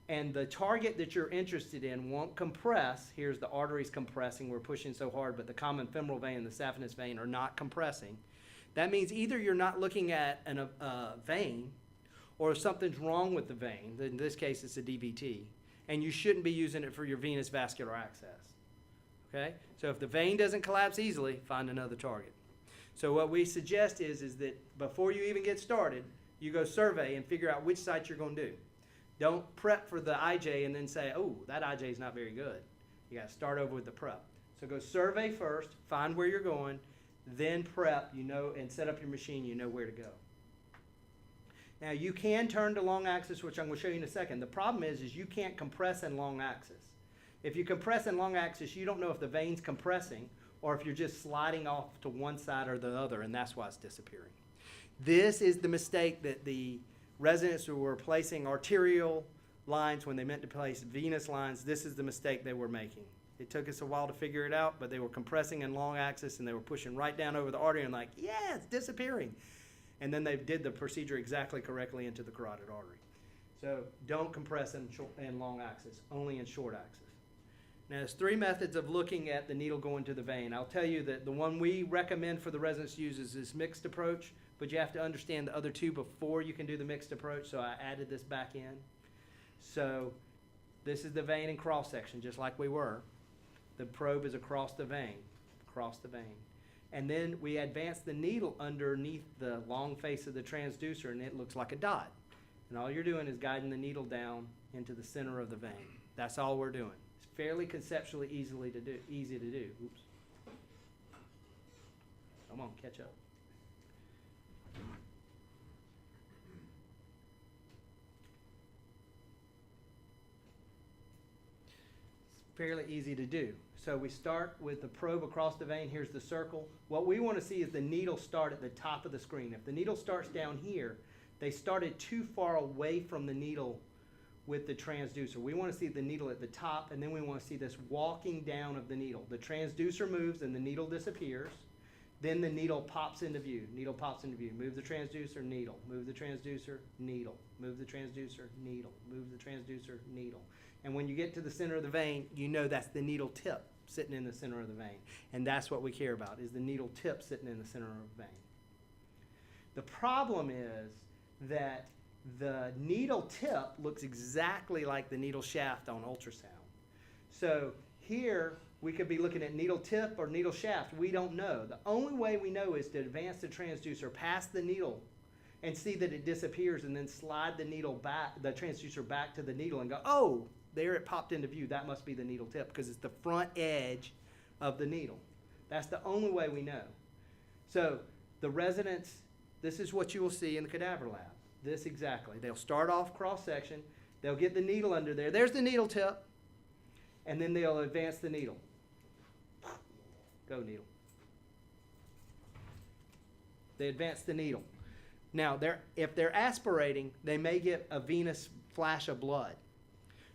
and the target that you're interested in won't compress, here's the arteries compressing, we're pushing so hard, but the common femoral vein and the saphenous vein are not compressing. That means either you're not looking at a vein, or something's wrong with the vein. In this case, it's a DVT, and you shouldn't be using it for your venous vascular access. Okay? So if the vein doesn't collapse easily, find another target. So what we suggest is that before you even get started, you go survey and figure out which site you're going to do. Don't prep for the IJ and then say, oh, that IJ is not very good. You got to start over with the prep. So go survey first, find where you're going, then prep, and set up your machine, you know where to go. Now you can turn to long axis, which I'm going to show you in a second. The problem is you can't compress in long axis. If you compress in long axis, you don't know if the vein's compressing or if you're just sliding off to one side or the other, and that's why it's disappearing. This is the mistake that the residents who were placing arterial lines when they meant to place venous lines, this is the mistake they were making. It took us a while to figure it out, but they were compressing in long axis and they were pushing right down over the artery and like, yeah, it's disappearing. And then they did the procedure exactly correctly into the carotid artery. So don't compress in long axis, only in short axis. Now there's three methods of looking at the needle going to the vein. I'll tell you that the one we recommend for the residents to use is this mixed approach, but you have to understand the other two before you can do the mixed approach, so I added this back in. So this is the vein in cross section, just like we were. The probe is across the vein. And then we advance the needle underneath the long face of the transducer, and it looks like a dot. And all you're doing is guiding the needle down into the center of the vein. That's all we're doing. It's fairly conceptually easy to do. Oops. Come on, catch up. Fairly easy to do. So we start with the probe across the vein. Here's the circle. What we want to see is the needle start at the top of the screen. If the needle starts down here, they started too far away from the needle with the transducer. We want to see the needle at the top, and then we want to see this walking down of the needle. The transducer moves and the needle disappears. Then the needle pops into view. Needle pops into view. Move the transducer, needle. Move the transducer, needle. Move the transducer, needle. Move the transducer, needle. And when you get to the center of the vein, you know that's the needle tip sitting in the center of the vein. And that's what we care about, is the needle tip sitting in the center of the vein. The problem is that the needle tip looks exactly like the needle shaft on ultrasound. So here, we could be looking at needle tip or needle shaft. We don't know. The only way we know is to advance the transducer past the needle and see that it disappears, and then slide the needle back, the transducer back to the needle, and go, oh, there it popped into view. That must be the needle tip, because it's the front edge of the needle. That's the only way we know. So the residents, this is what you will see in the cadaver lab. This exactly. They'll start off cross-section. They'll get the needle under there. There's the needle tip. And then they'll advance the needle. Go needle. They advance the needle. Now, if they're aspirating, they may get a venous flash of blood.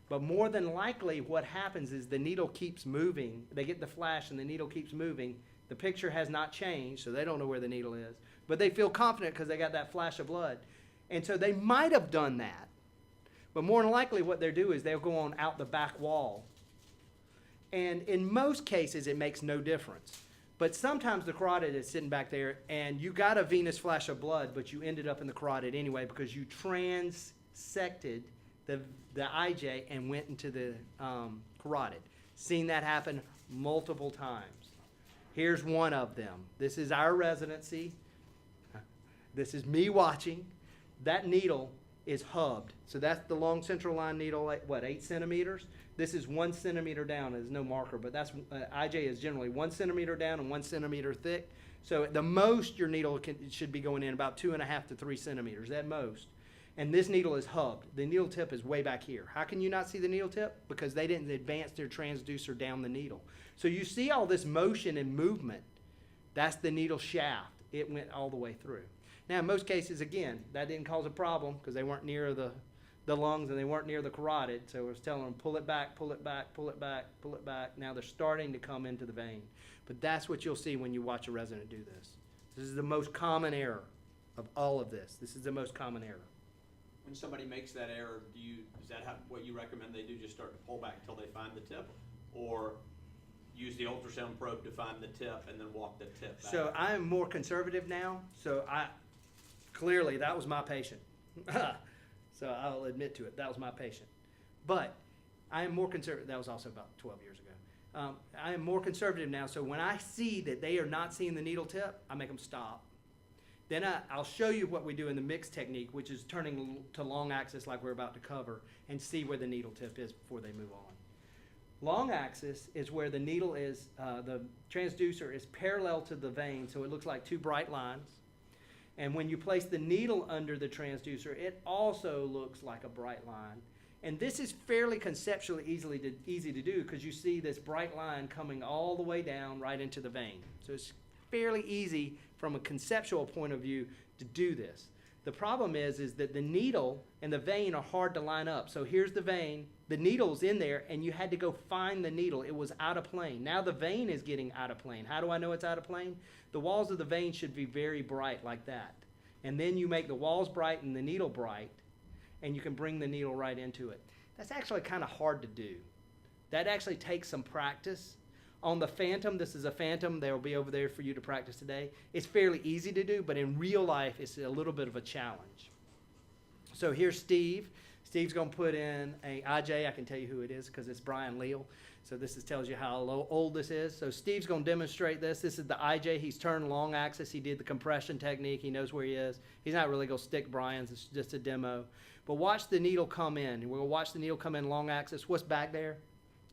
But more than likely, what happens is the needle keeps moving. They get the flash and the needle keeps moving. The picture has not changed, so they don't know where the needle is. But they feel confident because they got that flash of blood. And so they might have done that. But more than likely, what they'll do is they'll go on out the back wall. And in most cases, it makes no difference. But sometimes the carotid is sitting back there, and you got a venous flash of blood, but you ended up in the carotid anyway because you transected the IJ and went into the carotid. Seen that happen multiple times. Here's one of them. This is our residency. This is me watching. That needle is hubbed. So that's the long central line needle, like, what, 8 centimeters? This is 1 centimeter down. There's no marker, but that's IJ is generally 1 centimeter down and 1 centimeter thick. So at the most, your needle should be going in about 2.5 to 3 centimeters at most. And this needle is hubbed. The needle tip is way back here. How can you not see the needle tip? Because they didn't advance their transducer down the needle. So you see all this motion and movement. That's the needle shaft. It went all the way through. Now, in most cases, again, that didn't cause a problem because they weren't near the lungs and they weren't near the carotid. So I was telling them, pull it back, pull it back, pull it back, pull it back. Now they're starting to come into the vein. But that's what you'll see when you watch a resident do this. This is the most common error of all of this. This is the most common error.
When somebody makes that error, is that what you recommend they do? Just start to pull back until they find the tip? Or use the ultrasound probe to find the tip and then walk the tip back?
So I am more conservative now. So clearly that was my patient. So I'll admit to it. That was my patient. But I am more conservative. That was also about 12 years ago. I am more conservative now. So when I see that they are not seeing the needle tip, I make them stop. Then I'll show you what we do in the mixed technique, which is turning to long axis like we're about to cover, and see where the needle tip is before they move on. Long axis is where the needle is, the transducer is parallel to the vein, so it looks like 2 bright lines. And when you place the needle under the transducer, it also looks like a bright line. And this is fairly conceptually easy to do because you see this bright line coming all the way down right into the vein. So it's fairly easy from a conceptual point of view to do this. The problem is that the needle and the vein are hard to line up. So here's the vein, the needle's in there, and you had to go find the needle. It was out of plane. Now the vein is getting out of plane. How do I know it's out of plane? The walls of the vein should be very bright like that. And then you make the walls bright and the needle bright, and you can bring the needle right into it. That's actually kind of hard to do. That actually takes some practice. On the Phantom, this is a Phantom. They will be over there for you to practice today. It's fairly easy to do, but in real life, it's a little bit of a challenge. So here's Steve. Steve's going to put in a IJ. I can tell you who it is because it's Brian Leal. So this tells you how old this is. So Steve's going to demonstrate this. This is the IJ. He's turned long axis. He did the compression technique. He knows where he is. He's not really going to stick Brian's. It's just a demo. But watch the needle come in. We're going to watch the needle come in long axis. What's back there?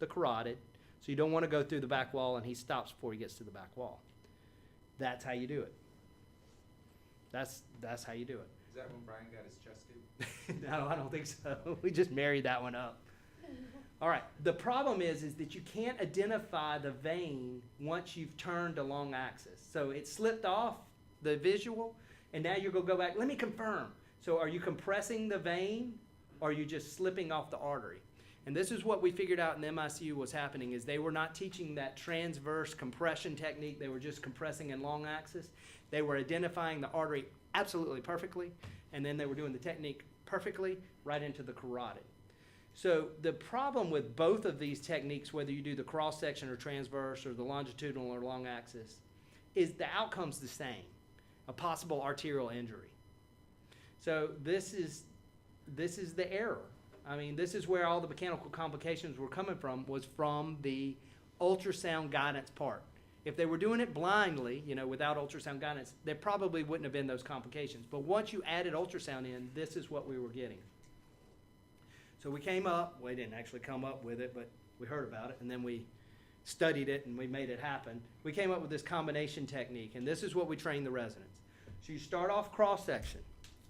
The carotid. So you don't want to go through the back wall, and he stops before he gets to the back wall. That's how you do it. That's how you do it.
Is that when Brian got his chest tube?
No, I don't think so. We just married that one up. All right. The problem is that you can't identify the vein once you've turned a long axis. So it slipped off the visual, and now you're going to go back. Let me confirm. So are you compressing the vein, or are you just slipping off the artery? And this is what we figured out in the MICU was happening, is they were not teaching that transverse compression technique. They were just compressing in long axis. They were identifying the artery absolutely perfectly, and then they were doing the technique perfectly right into the carotid. So the problem with both of these techniques, whether you do the cross-section or transverse or the longitudinal or long axis, is the outcome's the same, a possible arterial injury. So this is the error. I mean, this is where all the mechanical complications were coming from, was from the ultrasound guidance part. If they were doing it blindly, without ultrasound guidance, there probably wouldn't have been those complications. But once you added ultrasound in, this is what we were getting. So we came up, we didn't actually come up with it, but we heard about it, and then we studied it, and we made it happen. We came up with this combination technique, and this is what we train the residents. So you start off cross-section,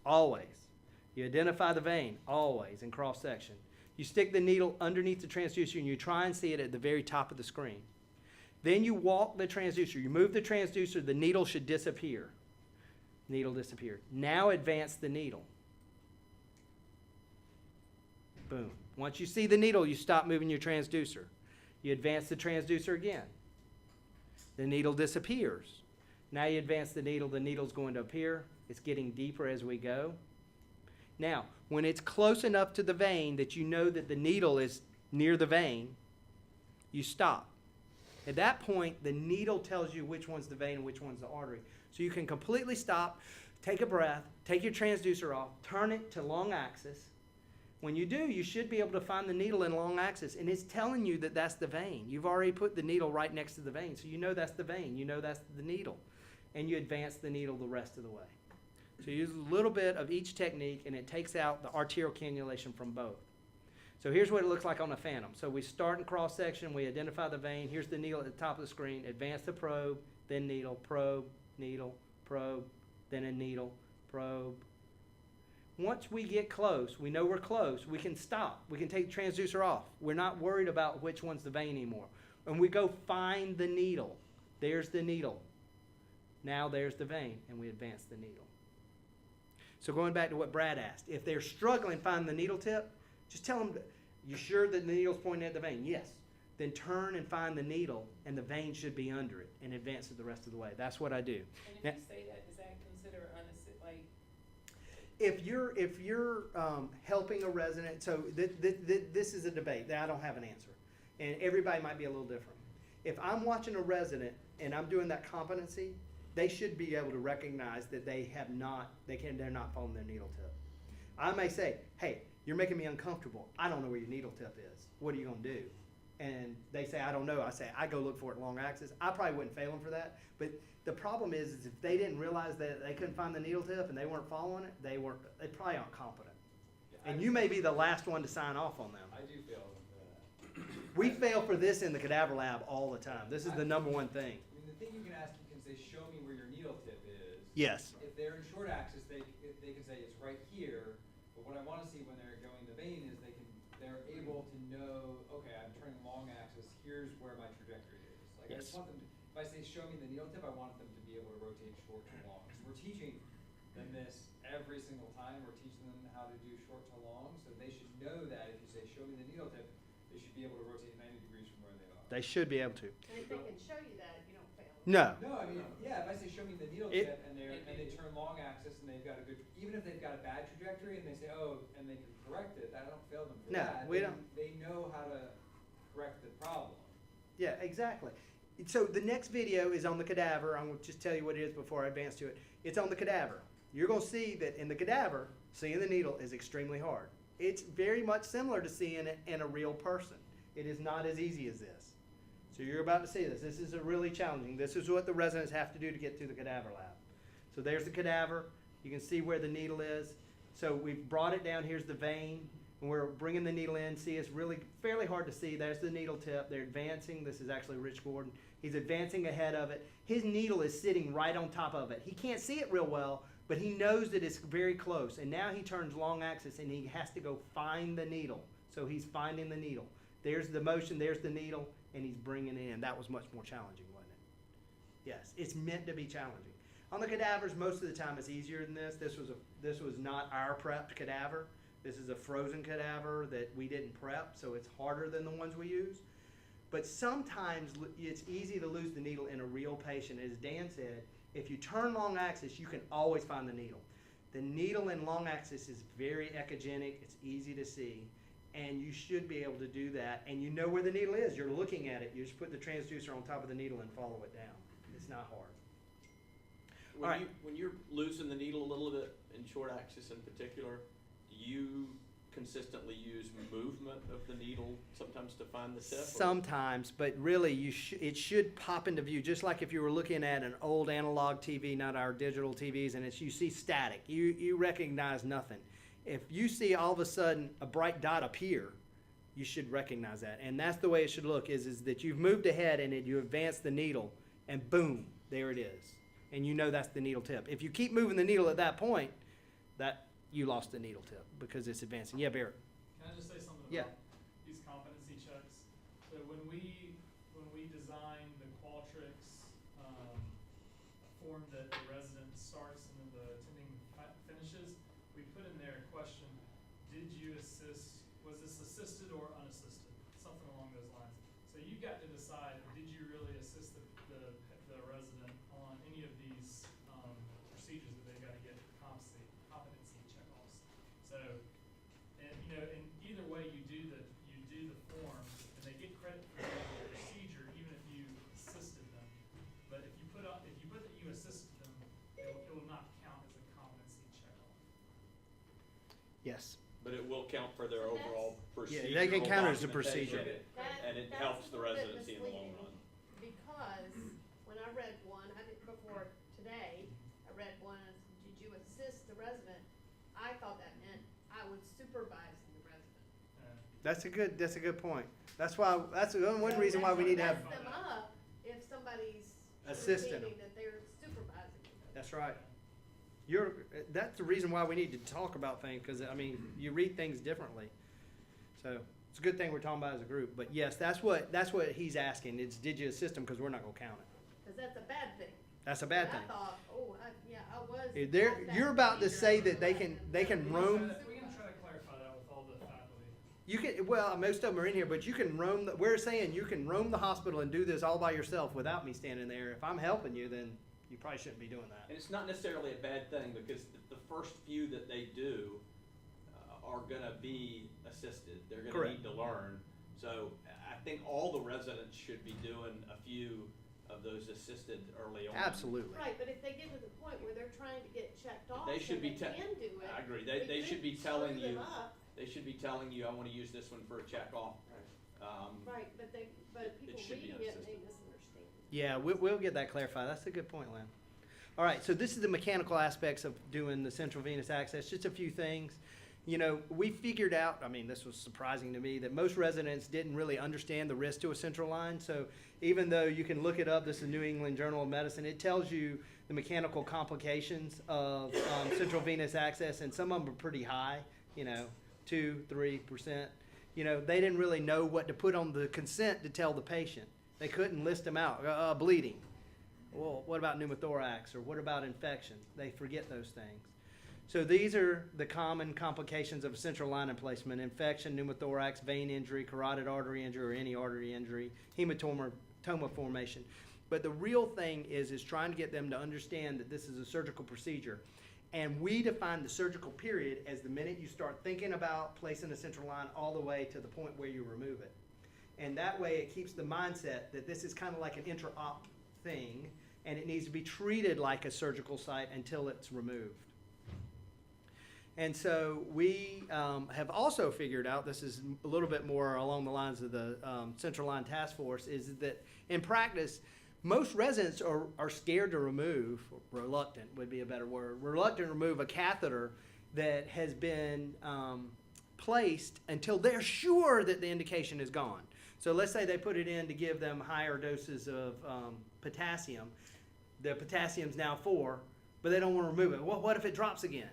always. You identify the vein, always, in cross-section. You stick the needle underneath the transducer, and you try and see it at the very top of the screen. Then you walk the transducer. You move the transducer, the needle should disappear. Needle disappeared. Now advance the needle. Boom. Once you see the needle, you stop moving your transducer. You advance the transducer again. The needle disappears. Now you advance the needle's going to appear. It's getting deeper as we go. Now, when it's close enough to the vein that you know that the needle is near the vein, you stop. At that point, the needle tells you which one's the vein and which one's the artery. So you can completely stop, take a breath, take your transducer off, turn it to long axis. When you do, you should be able to find the needle in long axis, and it's telling you that that's the vein. You've already put the needle right next to the vein, so you know that's the vein. You know that's the needle. And you advance the needle the rest of the way. So you use a little bit of each technique, and it takes out the arterial cannulation from both. So here's what it looks like on a phantom. So we start in cross-section, we identify the vein. Here's the needle at the top of the screen. Advance the probe, then needle, probe, then a needle, probe. Once we get close, we know we're close, we can stop. We can take the transducer off. We're not worried about which one's the vein anymore. And we go find the needle. There's the needle. Now there's the vein, and we advance the needle. So going back to what Brad asked, if they're struggling finding the needle tip, just tell them, you sure that the needle's pointing at the vein? Yes. Then turn and find the needle, and the vein should be under it, and advance it the rest of the way. That's what I do.
And if
Now,
you say that, is that considered like?
if you're helping a resident, so this is a debate that I don't have an answer, and everybody might be a little different. If I'm watching a resident and I'm doing that competency, they should be able to recognize that they're not following their needle tip. I may say, hey, you're making me uncomfortable. I don't know where your needle tip is. What are you going to do? And they say, I don't know. I say, I go look for it in long axis. I probably wouldn't fail them for that. But the problem is if they didn't realize that they couldn't find the needle tip and they weren't following it, they probably aren't competent.
Yeah,
And you may be the last one to sign off on them.
I do feel that.
We fail for this in the cadaver lab all the time. This is the number one thing.
I mean, the thing you can ask, you can say, show me where your needle tip is.
Yes.
If they're in short axis, they can say it's right here. But what I want to see when they're going the vein is they're able to know, okay, I'm turning long axis. Here's where my trajectory is. Like I
Yes.
just want them to, if I say show me the needle tip, I want them to be able to rotate short to long. So we're teaching them this every single time. We're teaching them how to do short to long. So they should know that if you say show me the needle tip, they should be able to rotate 90 degrees from where they are.
They should be able to.
And if they can show you that, you don't fail.
No.
No, I mean, yeah, if I say show me the needle tip and they turn long axis and they've got a good, even if they've got a bad trajectory and they say, oh, and they can correct it, I don't fail them for
No,
that.
we don't.
They know how to correct the problem.
Yeah, exactly. So the next video is on the cadaver. I'm going to just tell you what it is before I advance to it. It's on the cadaver. You're going to see that in the cadaver, seeing the needle is extremely hard. It's very much similar to seeing it in a real person. It is not as easy as this. So you're about to see this. This is a really challenging. This is what the residents have to do to get through the cadaver lab. So there's the cadaver. You can see where the needle is. So we've brought it down. Here's the vein. And we're bringing the needle in. See, it's really fairly hard to see. There's the needle tip. They're advancing. This is actually Rich Gordon. He's advancing ahead of it. His needle is sitting right on top of it. He can't see it real well, but he knows that it's very close. And now he turns long axis, and he has to go find the needle. So he's finding the needle. There's the motion. There's the needle, and he's bringing it in. That was much more challenging, wasn't it? Yes, it's meant to be challenging. On the cadavers, most of the time it's easier than this. This was not our prepped cadaver. This is a frozen cadaver that we didn't prep, so it's harder than the ones we use. But sometimes it's easy to lose the needle in a real patient. As Dan said, if you turn long axis, you can always find the needle. The needle in long axis is very echogenic. It's easy to see, and you should be able to do that. And you know where the needle is. You're looking at it. You just put the transducer on top of the needle and follow it down. It's not hard.
When you're losing the needle a little bit in short axis in particular, do you consistently use movement of the needle sometimes to find the tip?
Sometimes, but really it should pop into view, just like if you were looking at an old analog TV, not our digital TVs, and you see static. You recognize nothing. If you see all of a sudden a bright dot appear, you should recognize that. And that's the way it should look, is that you've moved ahead and you advance the needle, and boom, there it is. And you know that's the needle tip. If you keep moving the needle at that point, that you lost the needle tip because it's advancing. Yeah, Barrett.
Can I just say something
Yeah.
about these competency checks? So when we designed the Qualtrics form that the resident starts and then the attending finishes, we put in there a question: did you assist? Was this assisted or unassisted? Something along those lines. So you got to decide: did you really assist the resident on any of these procedures that they got to get competency check-offs? So, and in either way you do the form, and they get credit for the procedure even if you assisted them. But if you put that you assisted them, it will not count as a competency check-off.
Yes.
But it will count for their overall procedure.
they can count it as a procedure.
And it helps the residency in the long run.
Because when I read one, I did before today, I read one, did you assist the resident? I thought that meant I was supervising the resident.
That's a good point. That's one reason why we need to have.
Mess them up if somebody's
Assisting them.
indicating that they're supervising them.
That's right. That's the reason why we need to talk about things, because I mean, you read things differently. So it's a good thing we're talking about as a group. But yes, that's what he's asking. It's did you assist them, because we're not gonna count it.
Because that's a bad thing.
That's a bad thing.
I thought, I was.
You're about to say that they can roam.
We can try to clarify that with all the faculty.
You can, well, most of them are in here, but you can roam. We're saying you can roam the hospital and do this all by yourself without me standing there. If I'm helping you, then you probably shouldn't be doing that.
And it's not necessarily a bad thing, because the first few that they do are gonna be assisted. They're gonna
Correct.
need to learn. So I think all the residents should be doing a few of those assisted early on.
Absolutely.
Right, but if they get to the point where they're trying to get checked off,
They should
and
be
they can do it.
I agree.
it
They should be
could
telling
screw
you.
them up.
They should be telling you, I wanna use this one for a check off.
Right, but people
should be
reading it may
unassisted.
misunderstand.
Yeah, we'll get that clarified. That's a good point, Lynn. All right, so this is the mechanical aspects of doing the central venous access. Just a few things. You know, we figured out, I mean, this was surprising to me, that most residents didn't really understand the risk to a central line. So even though you can look it up, this is New England Journal of Medicine, it tells you the mechanical complications of central venous access, and some of them are pretty high, 2-3%. They didn't really know what to put on the consent to tell the patient. They couldn't list them out. Bleeding. Well, what about pneumothorax, or what about infection? They forget those things. So these are the common complications of a central line emplacement: infection, pneumothorax, vein injury, carotid artery injury, or any artery injury, hematoma formation. But the real thing is trying to get them to understand that this is a surgical procedure. And we define the surgical period as the minute you start thinking about placing a central line all the way to the point where you remove it. And that way it keeps the mindset that this is kind of like an intra-op thing, and it needs to be treated like a surgical site until it's removed. And so we have also figured out, this is a little bit more along the lines of the Central Line Task Force, is that in practice, most residents are scared to remove, reluctant would be a better word, reluctant to remove a catheter that has been placed until they're sure that the indication is gone. So let's say they put it in to give them higher doses of potassium. The potassium's now 4, but they don't want to remove it. Well, what if it drops again?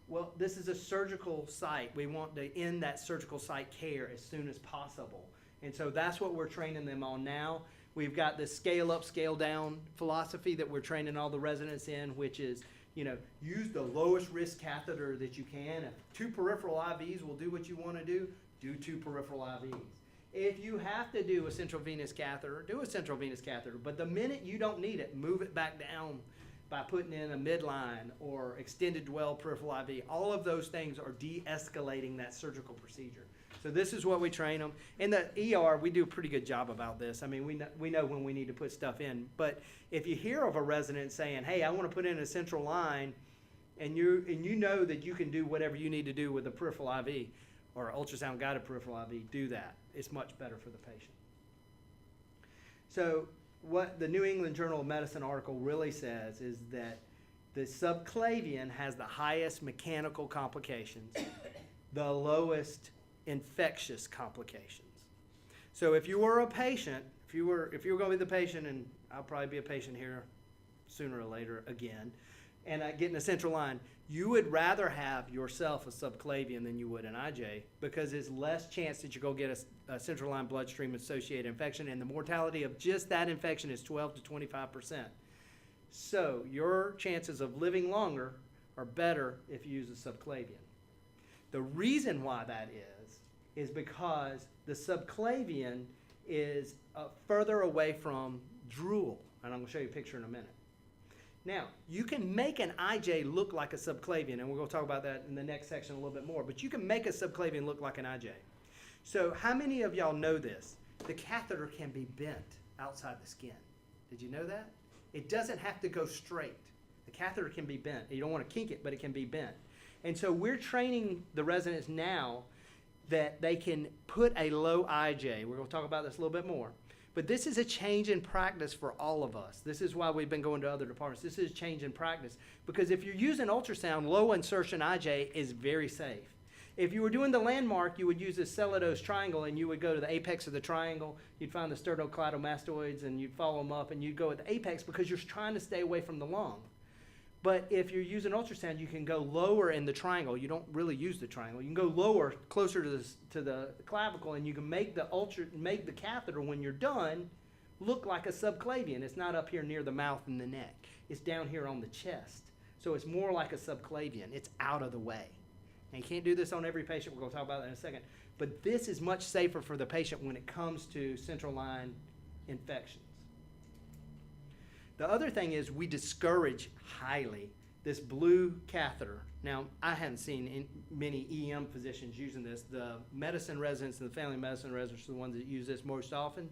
Well, this is a surgical site. We want to end that surgical site care as soon as possible. And so that's what we're training them on now. We've got this scale up, scale down philosophy that we're training all the residents in, which is, use the lowest risk catheter that you can. If 2 peripheral IVs will do what you want to do 2 peripheral IVs. If you have to do a central venous catheter, do a central venous catheter. But the minute you don't need it, move it back down by putting in a midline or extended dwell peripheral IV. All of those things are de-escalating that surgical procedure. So this is what we train them. In the ER, we do a pretty good job about this. I mean, we know when we need to put stuff in. But if you hear of a resident saying, hey, I want to put in a central line, and you know that you can do whatever you need to do with a peripheral IV or ultrasound guided peripheral IV, do that. It's much better for the patient. So what the New England Journal of Medicine article really says is that the subclavian has the highest mechanical complications, the lowest infectious complications. So if you were a patient, if you were going to be the patient, and I'll probably be a patient here sooner or later again, and getting a central line, you would rather have yourself a subclavian than you would an IJ, because there's less chance that you're going to get a central line bloodstream associated infection, and the mortality of just that infection is 12 to 25%. So your chances of living longer are better if you use a subclavian. The reason why that is because the subclavian is further away from drool, and I'm going to show you a picture in a minute. Now, you can make an IJ look like a subclavian, and we're going to talk about that in the next section a little bit more, but you can make a subclavian look like an IJ. So how many of y'all know this? The catheter can be bent outside the skin. Did you know that? It doesn't have to go straight. The catheter can be bent. You don't want to kink it, but it can be bent. And so we're training the residents now that they can put a low IJ. We're going to talk about this a little bit more. But this is a change in practice for all of us. This is why we've been going to other departments. This is a change in practice. Because if you're using ultrasound, low insertion IJ is very safe. If you were doing the landmark, you would use a Sedillot triangle, and you would go to the apex of the triangle. You'd find the sternocleidomastoids, and you'd follow them up, and you'd go at the apex because you're trying to stay away from the lung. But if you're using ultrasound, you can go lower in the triangle. You don't really use the triangle. You can go lower, closer to the clavicle, and you can make the catheter, when you're done, look like a subclavian. It's not up here near the mouth and the neck. It's down here on the chest. So it's more like a subclavian. It's out of the way. And you can't do this on every patient. We're going to talk about that in a second. But this is much safer for the patient when it comes to central line infections. The other thing is we discourage highly this blue catheter. Now, I haven't seen many EM physicians using this. The medicine residents and the family medicine residents are the ones that use this most often.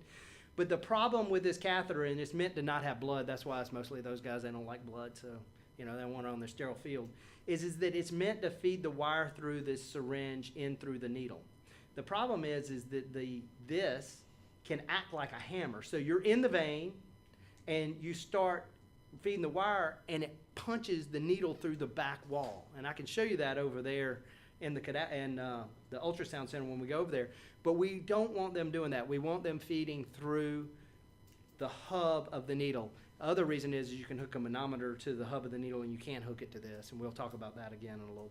But the problem with this catheter, and it's meant to not have blood, that's why it's mostly those guys, they don't like blood, so they want it on their sterile field, is that it's meant to feed the wire through this syringe in through the needle. The problem is that this can act like a hammer. So you're in the vein, and you start feeding the wire, and it punches the needle through the back wall. And I can show you that over there in the ultrasound center when we go over there. But we don't want them doing that. We want them feeding through the hub of the needle. The other reason is you can hook a manometer to the hub of the needle, and you can't hook it to this. And we'll talk about that again in a little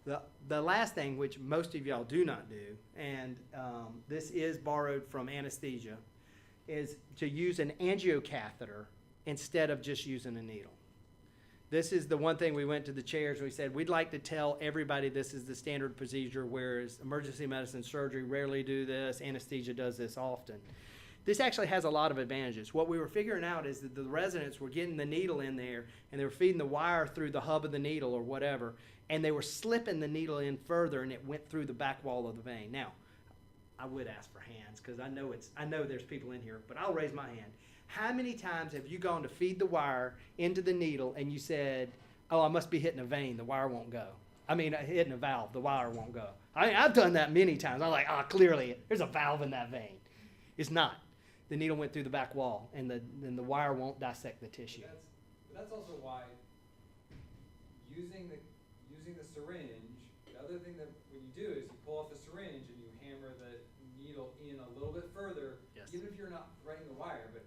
bit. The last thing, which most of y'all do not do, and this is borrowed from anesthesia, is to use an angiocatheter instead of just using a needle. This is the one thing we went to the chairs and we said, we'd like to tell everybody this is the standard procedure, whereas emergency medicine surgery rarely do this, anesthesia does this often. This actually has a lot of advantages. What we were figuring out is that the residents were getting the needle in there, and they were feeding the wire through the hub of the needle or whatever, and they were slipping the needle in further, and it went through the back wall of the vein. Now, I would ask for hands because I know there's people in here, but I'll raise my hand. How many times have you gone to feed the wire into the needle and you said, oh, I must be hitting a vein, the wire won't go? I mean, hitting a valve, the wire won't go. I've done that many times. I'm like, clearly there's a valve in that vein. It's not. The needle went through the back wall, and the wire won't dissect the tissue.
That's also why using the syringe The other thing that when you do is you pull off the syringe and you hammer the needle in a little bit further,
Yes.
even if you're not threading the wire, but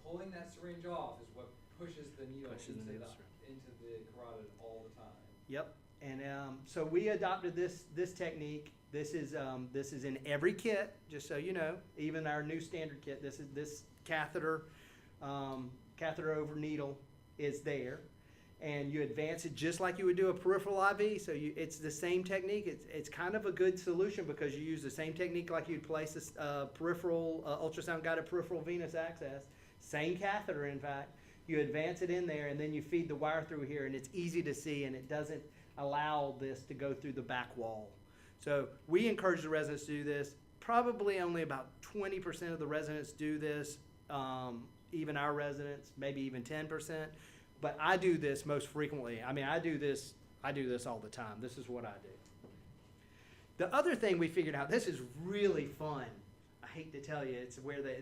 pulling that syringe off is what pushes the needle
Pushes the needle
into the carotid all the time.
Yep. And so we adopted this technique. This is in every kit, just so you know. Even our new standard kit. This catheter over needle is there, and you advance it just like you would do a peripheral IV. So it's the same technique. It's kind of a good solution because you use the same technique like you'd place a peripheral ultrasound guided peripheral venous access. Same catheter, in fact. You advance it in there, and then you feed the wire through here, and it's easy to see, and it doesn't allow this to go through the back wall. So we encourage the residents to do this. Probably only about 20% of the residents do this, even our residents, maybe even 10%. But I do this most frequently. I mean, I do this all the time. This is what I do. The other thing we figured out, this is really fun. I hate to tell you,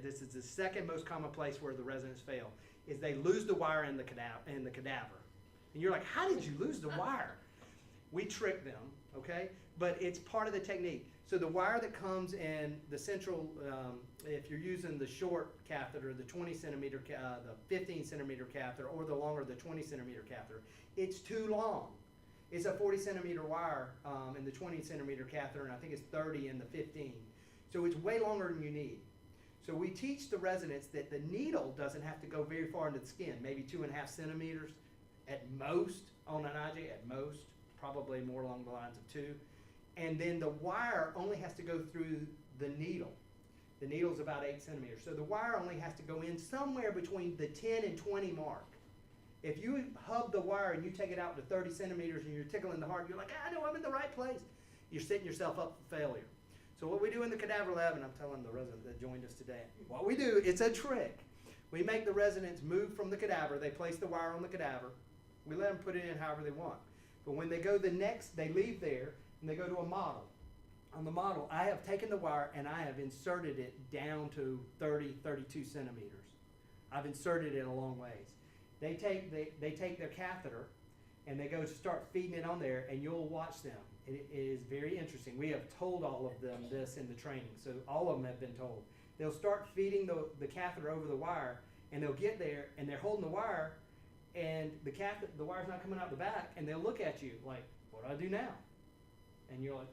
this is the second most common place where the residents fail, is they lose the wire in the cadaver. And you're like, how did you lose the wire? We trick them, okay? But it's part of the technique. So the wire that comes in the central, if you're using the short catheter, the 20 centimeter, the 15 centimeter catheter, or the longer, the 20 centimeter catheter, it's too long. It's a 40 centimeter wire in the 20 centimeter catheter, and I think it's 30 in the 15. So it's way longer than you need. So we teach the residents that the needle doesn't have to go very far into the skin, maybe 2.5 centimeters at most on an IG, at most, probably more along the lines of 2. And then the wire only has to go through the needle. The needle's about 8 centimeters. So the wire only has to go in somewhere between the 10 and 20 mark. If you hub the wire and you take it out to 30 centimeters and you're tickling the heart, you're like, I know I'm in the right place. You're setting yourself up for failure. So what we do in the cadaver lab, and I'm telling the resident that joined us today, what we do, it's a trick. We make the residents move from the cadaver. They place the wire on the cadaver. We let them put it in however they want. But when they go they leave there and they go to a model. On the model, I have taken the wire and I have inserted it down to 30, 32 centimeters. I've inserted it a long ways. They take their catheter and they go to start feeding it on there, and you'll watch them. It is very interesting. We have told all of them this in the training, so all of them have been told. They'll start feeding the catheter over the wire, and they'll get there, and they're holding the wire, and the wire's not coming out the back, and they'll look at you like, what do I do now? And you're like,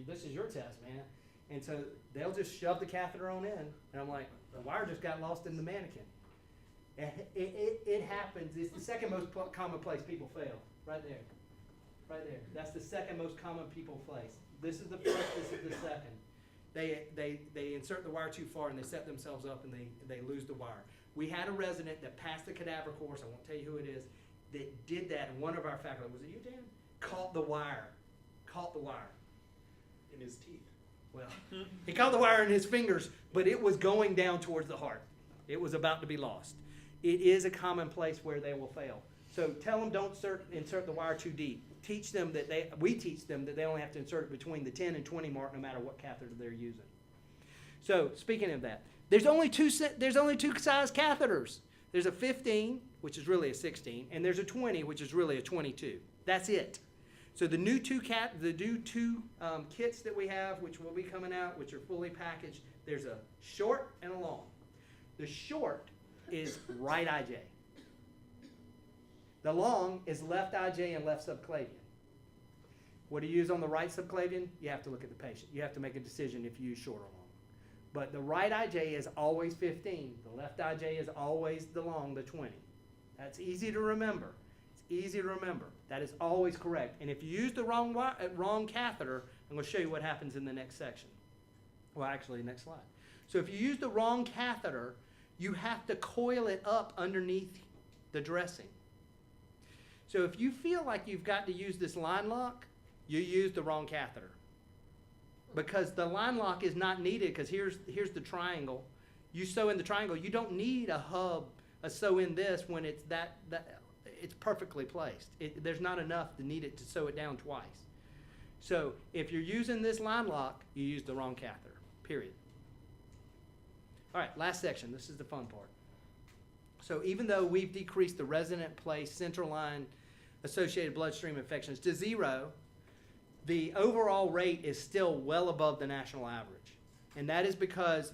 this is your test, man. And so they'll just shove the catheter on in, and I'm like, the wire just got lost in the mannequin. It happens. It's the second most common place people fail, right there. Right there. That's the second most common people place. This is the first, this is the second. They insert the wire too far and they set themselves up and they lose the wire. We had a resident that passed the cadaver course, I won't tell you who it is, that did that, and one of our faculty, was it you, Dan? Caught the wire.
In his teeth.
Well, he caught the wire in his fingers, but it was going down towards the heart. It was about to be lost. It is a common place where they will fail. So tell them don't insert the wire too deep. We teach them that they only have to insert it between the 10 and 20 mark, no matter what catheter they're using. So speaking of that, there's only two size catheters. There's a 15, which is really a 16, and there's a 20, which is really a 22. That's it. So the new two kits that we have, which will be coming out, which are fully packaged, there's a short and a long. The short is right IJ. The long is left IJ and left subclavian. What do you use on the right subclavian? You have to look at the patient. You have to make a decision if you use short or long. But the right IJ is always 15. The left IJ is always the long, the 20. That's easy to remember. It's easy to remember. That is always correct. And if you use the wrong catheter, I'm going to show you what happens in the next section. Well, actually, next slide. So if you use the wrong catheter, you have to coil it up underneath the dressing. So if you feel like you've got to use this line lock, you use the wrong catheter. Because the line lock is not needed, because here's the triangle. You sew in the triangle. You don't need a hub, a sew in this when it's that it's perfectly placed. There's not enough to need it to sew it down twice. So if you're using this line lock, you use the wrong catheter, period. All right, last section. This is the fun part. So even though we've decreased the resident place central line associated bloodstream infections to 0, the overall rate is still well above the national average. And that is because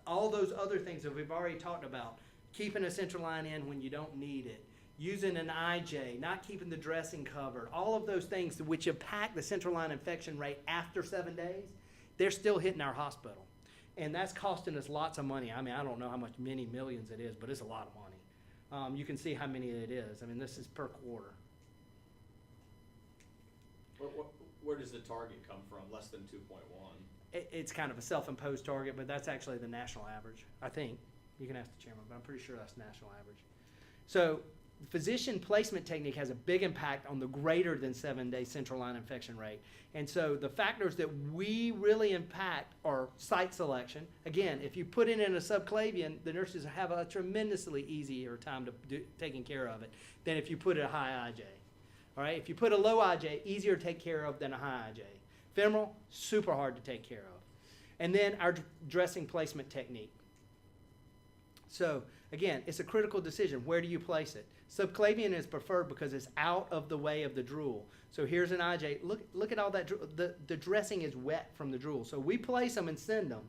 all those other things that we've already talked about, keeping a central line in when you don't need it, using an IJ, not keeping the dressing covered, all of those things which impact the central line infection rate after 7 days, they're still hitting our hospital. And that's costing us lots of money. I mean, I don't know how much, many millions it is, but it's a lot of money. You can see how many it is. I mean, this is per quarter.
Where does the target come from, less than 2.1?
It's kind of a self-imposed target, but that's actually the national average, I think. You can ask the chairman, but I'm pretty sure that's national average. So physician placement technique has a big impact on the greater than 7-day central line infection rate. And so the factors that we really impact are site selection. Again, if you put it in a subclavian, the nurses have a tremendously easier time to taking care of it than if you put it a high IJ. All right, if you put a low IJ, easier to take care of than a high IJ. Femoral, super hard to take care of. And then our dressing placement technique. So again, it's a critical decision. Where do you place it? Subclavian is preferred because it's out of the way of the drool. So here's an IJ. Look at all that. The dressing is wet from the drool. So we place them and send them.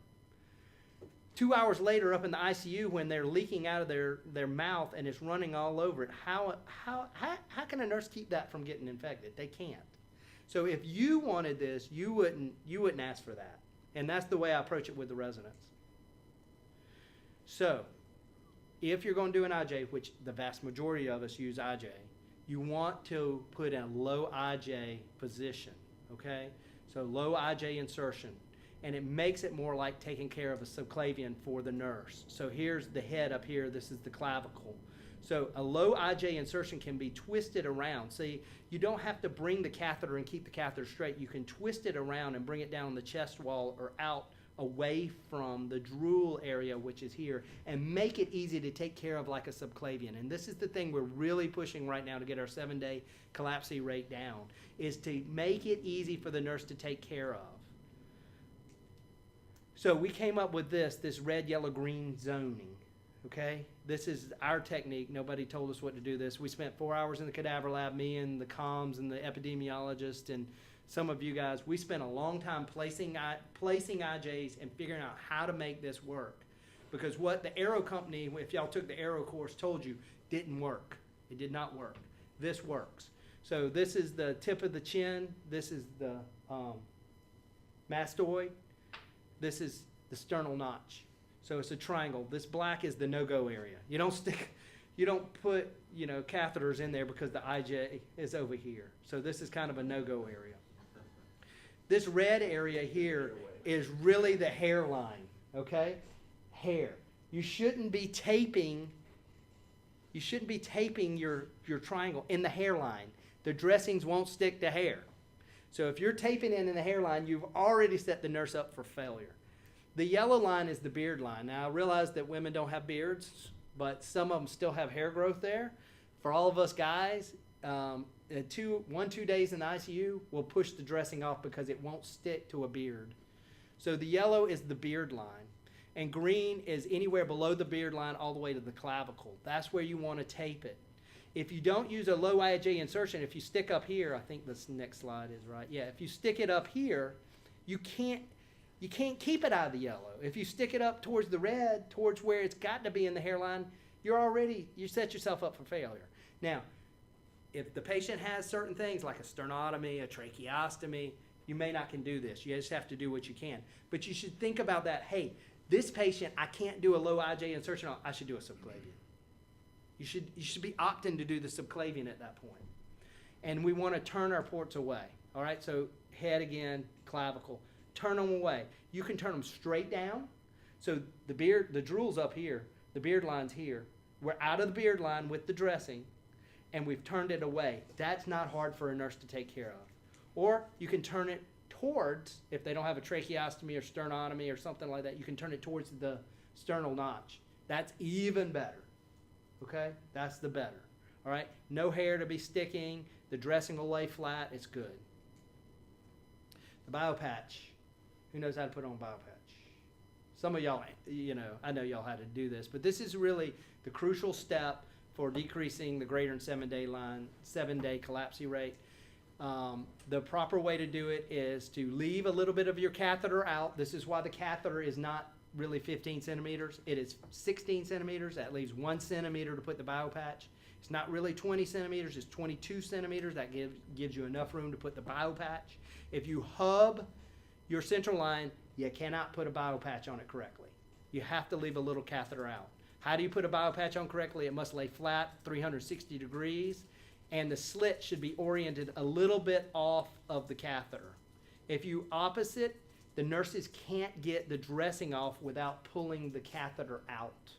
2 hours later, up in the ICU, when they're leaking out of their mouth and it's running all over it, how can a nurse keep that from getting infected? They can't. So if you wanted this, you wouldn't ask for that. And that's the way I approach it with the residents. So if you're going to do an IJ, which the vast majority of us use IJ, you want to put in a low IJ position, okay? So low IJ insertion. And it makes it more like taking care of a subclavian for the nurse. So here's the head up here. This is the clavicle. So a low IJ insertion can be twisted around. See, you don't have to bring the catheter and keep the catheter straight. You can twist it around and bring it down the chest wall or out away from the drool area, which is here, and make it easy to take care of like a subclavian. And this is the thing we're really pushing right now to get our 7-day CLABSI rate down, is to make it easy for the nurse to take care of. So we came up with this red, yellow, green zoning, okay? This is our technique. Nobody told us what to do this. We spent 4 hours in the cadaver lab, me and the comms and the epidemiologist and some of you guys. We spent a long time placing IJs and figuring out how to make this work. Because what the Aero company, if y'all took the Aero course, told you didn't work. It did not work. This works. So this is the tip of the chin. This is the mastoid. This is the sternal notch. So it's a triangle. This black is the no-go area. You don't put, catheters in there because the IJ is over here. So this is kind of a no-go area. This red area here is really the hairline, okay? Hair. You shouldn't be taping your triangle in the hairline. The dressings won't stick to hair. So if you're taping it in the hairline, you've already set the nurse up for failure. The yellow line is the beard line. Now, I realize that women don't have beards, but some of them still have hair growth there. For all of us guys, 2 days in the ICU will push the dressing off because it won't stick to a beard. So the yellow is the beard line. And green is anywhere below the beard line all the way to the clavicle. That's where you want to tape it. If you don't use a low IJ insertion, if you stick up here, I think this next slide is right. Yeah, if you stick it up here, you can't keep it out of the yellow. If you stick it up towards the red, towards where it's got to be in the hairline, you set yourself up for failure. Now, if the patient has certain things like a sternotomy, a tracheostomy, you may not can do this. You just have to do what you can. But you should think about that. Hey, this patient, I can't do a low IJ insertion on. I should do a subclavian. You should be opting to do the subclavian at that point. And we want to turn our ports away. All right, so head again, clavicle. Turn them away. You can turn them straight down. So the drool's up here, the beard line's here. We're out of the beard line with the dressing, and we've turned it away. That's not hard for a nurse to take care of. Or you can turn it towards, if they don't have a tracheostomy or sternotomy or something like that, you can turn it towards the sternal notch. That's even better. Okay? That's the better. All right? No hair to be sticking. The dressing will lay flat. It's good. The biopatch. Who knows how to put on a biopatch? Some of y'all, I know y'all how to do this, but this is really the crucial step for decreasing the greater than 7-day CLABSI rate. The proper way to do it is to leave a little bit of your catheter out. This is why the catheter is not really 15 centimeters. It is 16 centimeters. That leaves 1 centimeter to put the biopatch. It's not really 20 centimeters. It's 22 centimeters. That gives you enough room to put the biopatch. If you hub your central line, you cannot put a biopatch on it correctly. You have to leave a little catheter out. How do you put a biopatch on correctly? It must lay flat 360 degrees, and the slit should be oriented a little bit off of the catheter. If you opposite, the nurses can't get the dressing off without pulling the catheter out.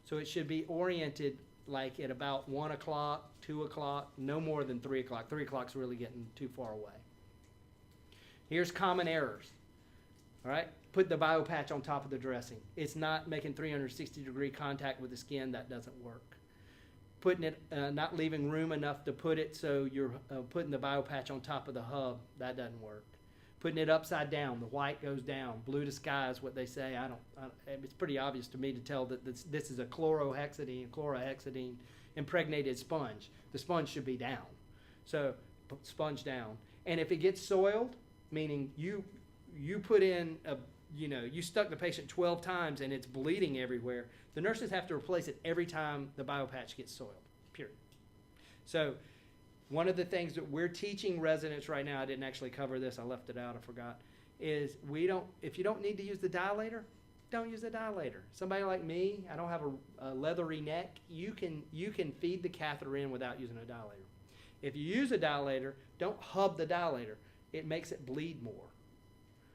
So it should be oriented like at about 1 o'clock, 2 o'clock, no more than 3 o'clock. 3 o'clock's really getting too far away. Here's common errors. All right, put the biopatch on top of the dressing. It's not making 360-degree contact with the skin. That doesn't work. Putting it, not leaving room enough to put it so you're putting the biopatch on top of the hub. That doesn't work. Putting it upside down, the white goes down. Blue to sky is what they say. It's pretty obvious to me to tell that this is a chlorhexidine impregnated sponge. The sponge should be down. So sponge down. And if it gets soiled, meaning you put in you stuck the patient 12 times and it's bleeding everywhere, the nurses have to replace it every time the biopatch gets soiled, period. So one of the things that we're teaching residents right now, I didn't actually cover this, I left it out, I forgot, is if you don't need to use the dilator, don't use the dilator. Somebody like me, I don't have a leathery neck, you can feed the catheter in without using a dilator. If you use a dilator, don't hub the dilator. It makes it bleed more.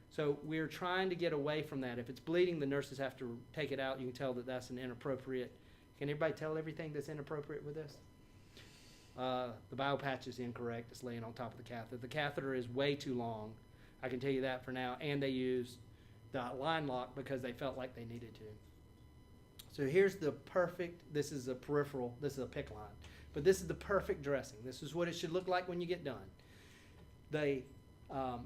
So we're trying to get away from that. If it's bleeding, the nurses have to take it out. You can tell that that's an inappropriate. Can everybody tell everything that's inappropriate with this? The biopatch is incorrect. It's laying on top of the catheter. The catheter is way too long. I can tell you that for now. And they used the line lock because they felt like they needed to. So here's the perfect, this is a peripheral, this is a PICC line. But this is the perfect dressing. This is what it should look like when you get done. The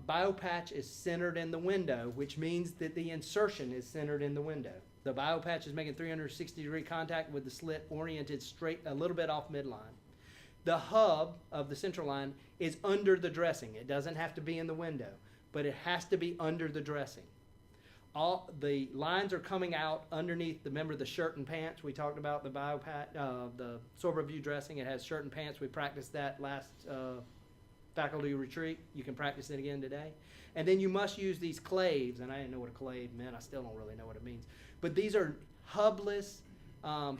biopatch is centered in the window, which means that the insertion is centered in the window. The biopatch is making 360-degree contact with the slit oriented straight a little bit off midline. The hub of the central line is under the dressing. It doesn't have to be in the window, but it has to be under the dressing. All the lines are coming out underneath remember the shirt and pants. We talked about the biopatch, the Sober View dressing. It has shirt and pants. We practiced that last faculty retreat. You can practice it again today. And then you must use these claves, and I didn't know what a clave meant. I still don't really know what it means. But these are hubless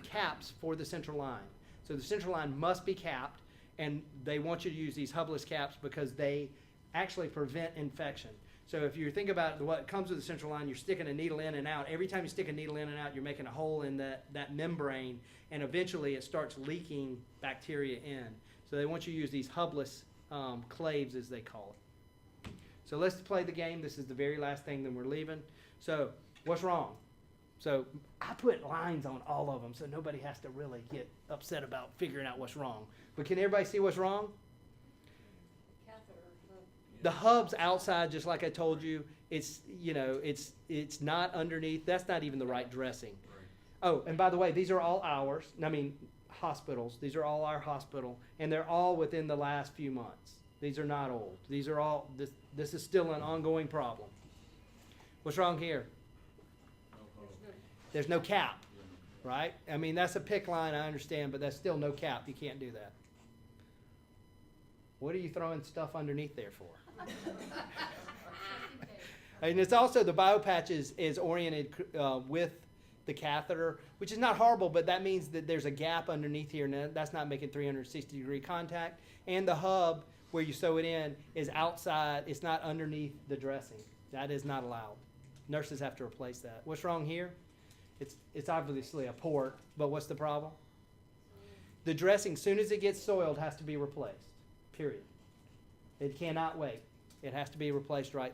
caps for the central line. So the central line must be capped, and they want you to use these hubless caps because they actually prevent infection. So if you think about what comes with the central line, you're sticking a needle in and out. Every time you stick a needle in and out, you're making a hole in that membrane, and eventually it starts leaking bacteria in. So they want you to use these hubless claves, as they call it. So let's play the game. This is the very last thing, then we're leaving. So what's wrong? So I put lines on all of them so nobody has to really get upset about figuring out what's wrong. But can everybody see what's wrong? The hub's outside, just like I told you. It's it's not underneath. That's not even the right dressing. Oh, and by the way, these are all ours. I mean, hospitals. These are all our hospital, and they're all within the last few months. These are not old. These are all. This is still an ongoing problem. What's wrong here? There's no cap, right? I mean, that's a PICC line, I understand, but that's still no cap. You can't do that. What are you throwing stuff underneath there for? And it's also, the biopatch is oriented with the catheter, which is not horrible, but that means that there's a gap underneath here, and that's not making 360-degree contact. And the hub, where you sew it in, is outside. It's not underneath the dressing. That is not allowed. Nurses have to replace that. What's wrong here? It's obviously a port, but what's the problem? The dressing, soon as it gets soiled, has to be replaced, period. It cannot wait. It has to be replaced right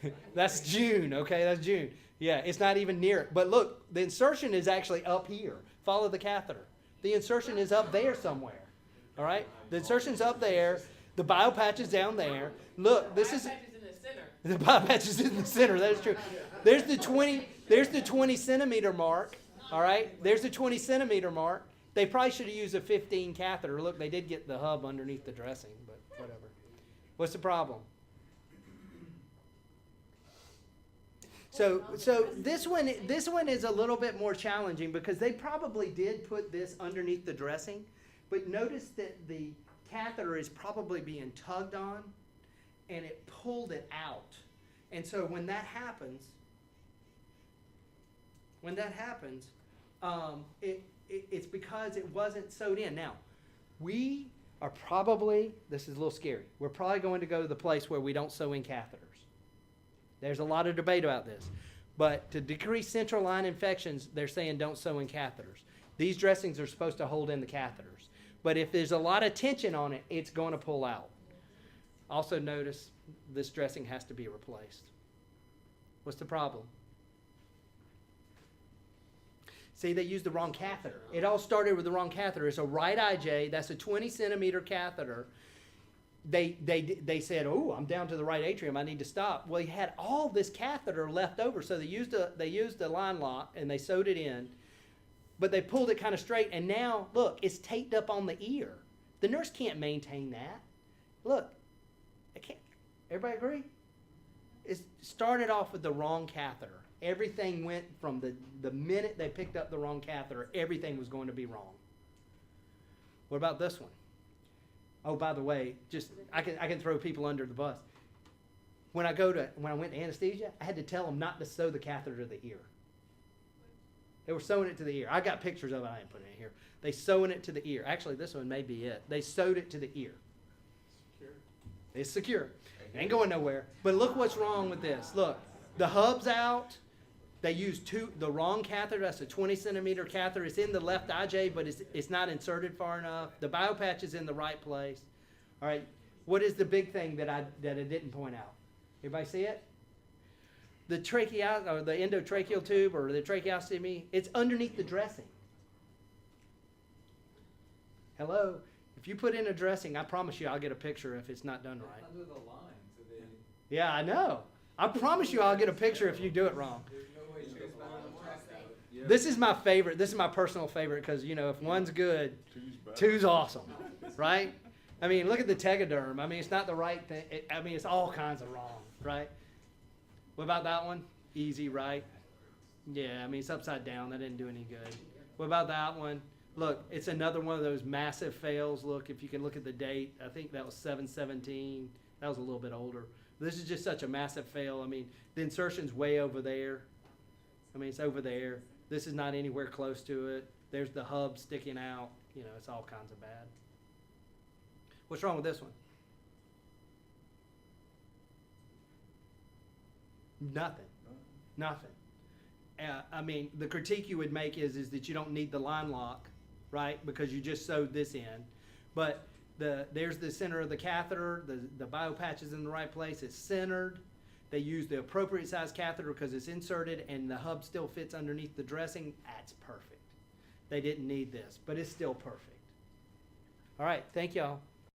then. That's June, okay? That's June. Yeah, it's not even near it. But look, the insertion is actually up here. Follow the catheter. The insertion is up there somewhere, all right? The insertion's up there. The biopatch is down there. Look, this is... The biopatch is in the center. That is true. There's the 20 centimeter mark. All right. There's the 20 centimeter mark. They probably should have used a 15 catheter. Look, they did get the hub underneath the dressing, but whatever. What's the problem? So this one is a little bit more challenging because they probably did put this underneath the dressing, but notice that the catheter is probably being tugged on, and it pulled it out. And so when that happens, it's because it wasn't sewed in. Now, we are probably, this is a little scary, we're probably going to go to the place where we don't sew in catheters. There's a lot of debate about this. But to decrease central line infections, they're saying don't sew in catheters. These dressings are supposed to hold in the catheters. But if there's a lot of tension on it, it's going to pull out. Also notice this dressing has to be replaced. What's the problem? See, they used the wrong catheter. It all started with the wrong catheter. It's a right IJ. That's a 20 centimeter catheter. They said, oh, I'm down to the right atrium. I need to stop. Well, he had all this catheter left over, so they used a line lock and they sewed it in, but they pulled it kind of straight. And now, look, it's taped up on the ear. The nurse can't maintain that. Look, I can't. Everybody agree? It started off with the wrong catheter. Everything went from the minute they picked up the wrong catheter, everything was going to be wrong. What about this one? Oh, by the way, just I can throw people under the bus. When I went to anesthesia, I had to tell them not to sew the catheter to the ear. They were sewing it to the ear. I got pictures of it. I ain't putting it in here. They sewing it to the ear. Actually, this one may be it. They sewed it to the ear.
Secure.
It's secure. It ain't going nowhere. But look what's wrong with this. Look, the hub's out. They used the wrong catheter. That's a 20 centimeter catheter. It's in the left IJ, but it's not inserted far enough. The biopatch is in the right place. All right. What is the big thing that I didn't point out? Everybody see it? The or the endotracheal tube or the tracheostomy, it's underneath the dressing. Hello. If you put in a dressing, I promise you I'll get a picture if it's not done right.
Under the line, so they.
Yeah, I know. I promise you I'll get a picture if you do it wrong.
There's no way you can find the
This is my favorite. This is my personal favorite because, you know, if one's good, two's awesome, right? I mean, look at the tegaderm. I mean, it's not the right thing. It's all kinds of wrong, right? What about that one? Easy, right? Yeah, I mean, it's upside down. That didn't do any good. What about that one? Look, it's another one of those massive fails. Look, if you can look at the date, I think that was 7/17. That was a little bit older. This is just such a massive fail. I mean, the insertion's way over there. I mean, it's over there. This is not anywhere close to it. There's the hub sticking out. You know, it's all kinds of bad. What's wrong with this one? Nothing. Nothing. I mean, the critique you would make is that you don't need the line lock, right? Because you just sewed this in. But there's the center of the catheter. The biopatch is in the right place. It's centered. They use the appropriate size catheter because it's inserted and the hub still fits underneath the dressing. That's perfect. They didn't need this, but it's still perfect. All right, thank y'all.